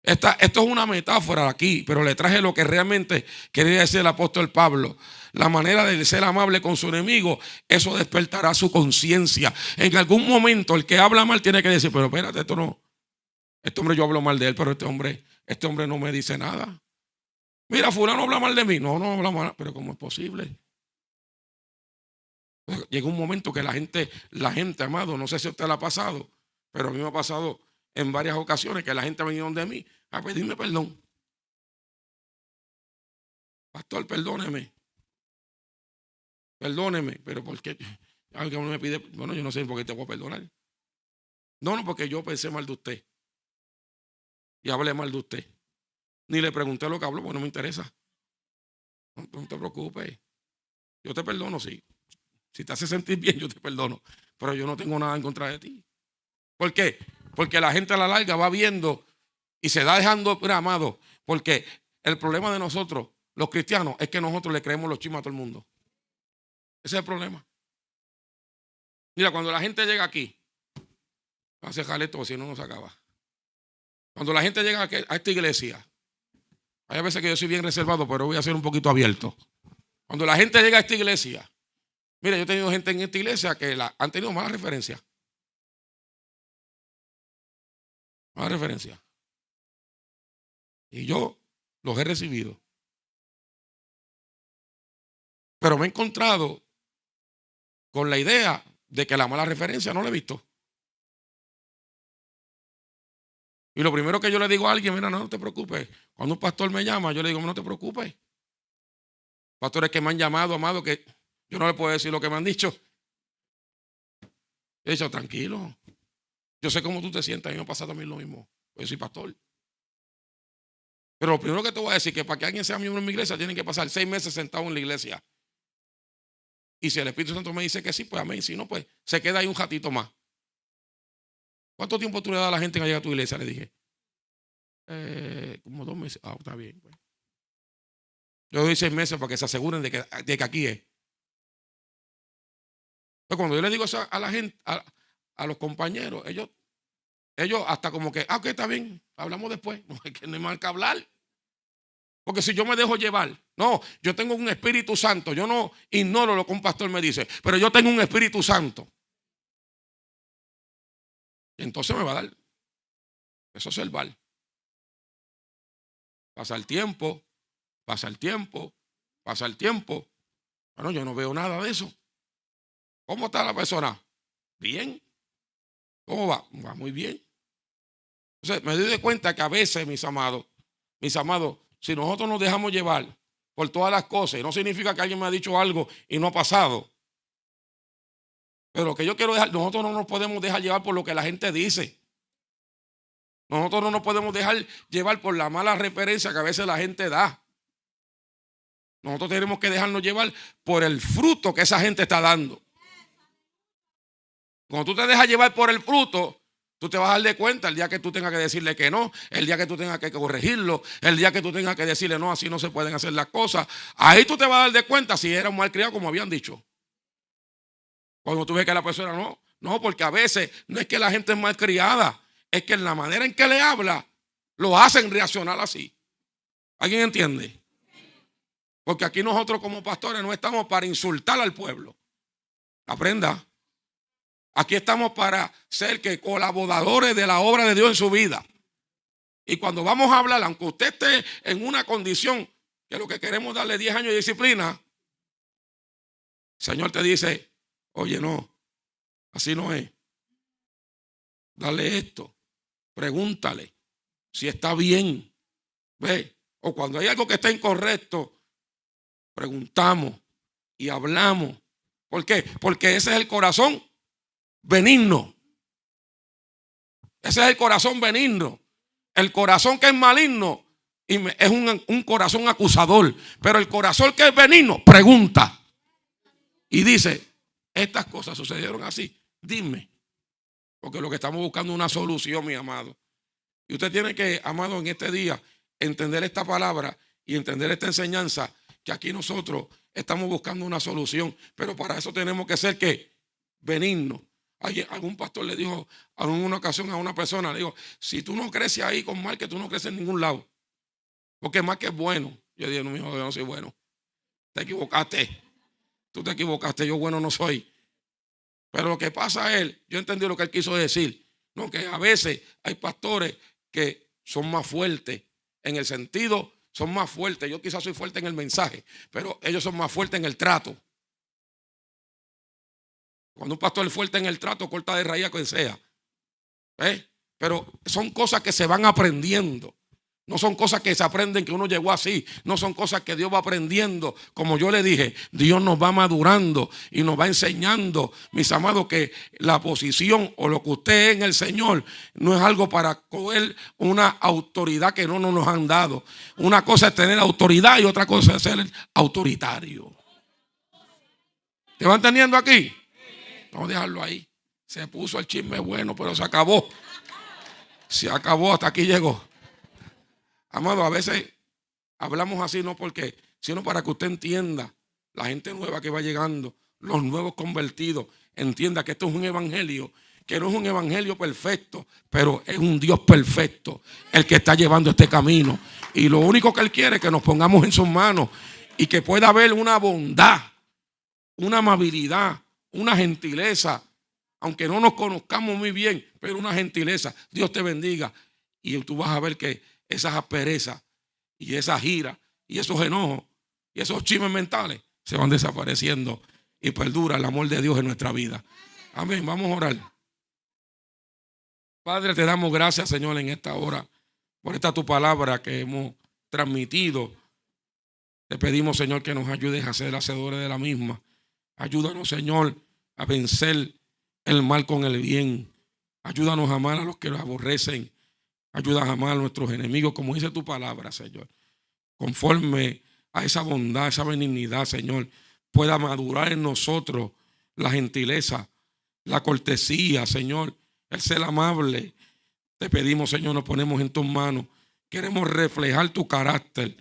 Speaker 1: Esto es una metáfora aquí, pero le traje lo que realmente quería decir el apóstol Pablo. La manera de ser amable con su enemigo, eso despertará su conciencia. En algún momento el que habla mal tiene que decir, pero espérate, esto no. Este hombre yo hablo mal de él, pero este hombre no me dice nada. Mira, fulano habla mal de mí. No habla mal, pero ¿cómo es posible? Llega un momento que la gente, amado, no sé si a usted le ha pasado, pero a mí me ha pasado en varias ocasiones que la gente ha venido donde mí a pedirme perdón. Pastor, perdóneme, pero ¿por qué? Alguien me pide, bueno, yo no sé por qué te voy a perdonar. No, porque yo pensé mal de usted y hablé mal de usted. Ni le pregunté lo que habló, porque no me interesa. No te preocupes. Yo te perdono, sí. Si te hace sentir bien, yo te perdono. Pero yo no tengo nada en contra de ti. ¿Por qué? Porque la gente a la larga va viendo y se da dejando, mira, amado, porque el problema de nosotros, los cristianos, es que nosotros le creemos los chismes a todo el mundo. Ese es el problema. Mira, cuando la gente llega aquí, hace jaleto, si no, no se acaba. Cuando la gente llega a esta iglesia, hay veces que yo soy bien reservado, pero voy a ser un poquito abierto. Cuando la gente llega a esta iglesia, mira, yo he tenido gente en esta iglesia que han tenido malas referencias. Malas referencias. Y yo los he recibido. Pero me he encontrado con la idea de que la mala referencia no la he visto. Y lo primero que yo le digo a alguien, mira, no te preocupes. Cuando un pastor me llama, yo le digo, no te preocupes. Pastores que me han llamado, amado, que yo no le puedo decir lo que me han dicho. He dicho, tranquilo. Yo sé cómo tú te sientes, a mí me pasa también lo mismo. Yo soy pastor. Pero lo primero que te voy a decir es que para que alguien sea miembro de mi iglesia, tienen que pasar 6 meses sentado en la iglesia. Y si el Espíritu Santo me dice que sí, pues amén. Si no, pues se queda ahí un ratito más. ¿Cuánto tiempo tú le das a la gente que llega a tu iglesia? Le dije. Como 2 meses. Ah, está bien. Pues. Yo doy 6 meses para que se aseguren de que aquí es. Pero cuando yo le digo eso a la gente, a los compañeros, ellos hasta como que, ok, está bien, hablamos después. No hay que no hay más que hablar. Porque si yo me dejo llevar, no, yo tengo un Espíritu Santo, yo no ignoro lo que un pastor me dice, pero yo tengo un Espíritu Santo. Y entonces me va a dar eso es el val. Pasa el tiempo, pasa el tiempo, pasa el tiempo. Bueno, yo no veo nada de eso. ¿Cómo está la persona? Bien. ¿Cómo va? Va muy bien. Entonces me doy de cuenta que a veces, mis amados, si nosotros nos dejamos llevar por todas las cosas, y no significa que alguien me ha dicho algo y no ha pasado, pero lo que yo quiero dejar, nosotros no nos podemos dejar llevar por lo que la gente dice. Nosotros no nos podemos dejar llevar por la mala referencia que a veces la gente da. Nosotros tenemos que dejarnos llevar por el fruto que esa gente está dando. Cuando tú te dejas llevar por el fruto, tú te vas a dar de cuenta el día que tú tengas que decirle que no, el día que tú tengas que corregirlo, el día que tú tengas que decirle no, así no se pueden hacer las cosas. Ahí tú te vas a dar de cuenta si era un malcriado como habían dicho. Cuando tú ves que la persona no, porque a veces no es que la gente es malcriada, es que en la manera en que le habla, lo hacen reaccionar así. ¿Alguien entiende? Porque aquí nosotros como pastores no estamos para insultar al pueblo. Aprenda. Aquí estamos para ser colaboradores de la obra de Dios en su vida. Y cuando vamos a hablar, aunque usted esté en una condición que lo que queremos darle 10 años de disciplina, el Señor te dice, oye, no, así no es. Dale esto, pregúntale si está bien. ¿Ve? O cuando hay algo que está incorrecto, preguntamos y hablamos. ¿Por qué? Porque ese es el corazón benigno. Ese es el corazón benigno. El corazón que es maligno es un corazón acusador. Pero el corazón que es benigno pregunta y dice, estas cosas sucedieron así, dime. Porque lo que estamos buscando es una solución, mi amado. Y usted tiene que, amado, en este día entender esta palabra y entender esta enseñanza, que aquí nosotros estamos buscando una solución. Pero para eso tenemos que ser ¿qué? Benignos. Algún pastor le dijo en una ocasión a una persona, le dijo, si tú no creces ahí con mal, que tú no creces en ningún lado. Porque más que es bueno. Yo dije, no, mi hijo, yo no soy bueno. Te equivocaste. Tú te equivocaste, yo bueno no soy. Pero lo que pasa es, yo entendí lo que él quiso decir. No, que a veces hay pastores que son más fuertes. En el sentido, son más fuertes. Yo quizás soy fuerte en el mensaje, pero ellos son más fuertes en el trato. Cuando un pastor es fuerte en el trato, corta de raíz a quien sea. Pero son cosas que se van aprendiendo. No son cosas que se aprenden que uno llegó así. No son cosas que Dios va aprendiendo. Como yo le dije, Dios nos va madurando y nos va enseñando, mis amados, que la posición o lo que usted es en el Señor no es algo para coger una autoridad que no nos han dado. Una cosa es tener autoridad y otra cosa es ser autoritario. ¿Te van entendiendo aquí? Vamos a dejarlo ahí. Se puso el chisme bueno, pero se acabó. Se acabó, hasta aquí llegó. Amado, a veces hablamos así no porque, sino para que usted entienda, la gente nueva que va llegando, los nuevos convertidos, entienda que esto es un evangelio, que no es un evangelio perfecto, pero es un Dios perfecto el que está llevando este camino. Y lo único que Él quiere es que nos pongamos en sus manos y que pueda haber una bondad, una amabilidad, una gentileza, aunque no nos conozcamos muy bien, pero una gentileza. Dios te bendiga y tú vas a ver que esas asperezas y esas giras y esos enojos y esos chismes mentales se van desapareciendo y perdura el amor de Dios en nuestra vida. Amén. Vamos a orar. Padre, te damos gracias, Señor, en esta hora por esta tu palabra que hemos transmitido. Te pedimos, Señor, que nos ayudes a ser hacedores de la misma. Ayúdanos, Señor, a vencer el mal con el bien. Ayúdanos a amar a los que nos aborrecen. Ayúdanos a amar a nuestros enemigos, como dice tu palabra, Señor. Conforme a esa bondad, esa benignidad, Señor, pueda madurar en nosotros la gentileza, la cortesía, Señor, el ser amable. Te pedimos, Señor, nos ponemos en tus manos. Queremos reflejar tu carácter.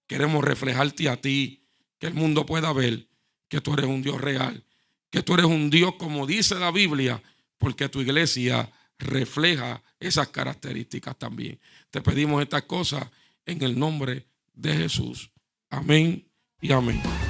Speaker 1: Queremos reflejarte a ti. Que el mundo pueda ver que tú eres un Dios real. Que tú eres un Dios como dice la Biblia, porque tu iglesia refleja esas características también. Te pedimos estas cosas en el nombre de Jesús. Amén y amén.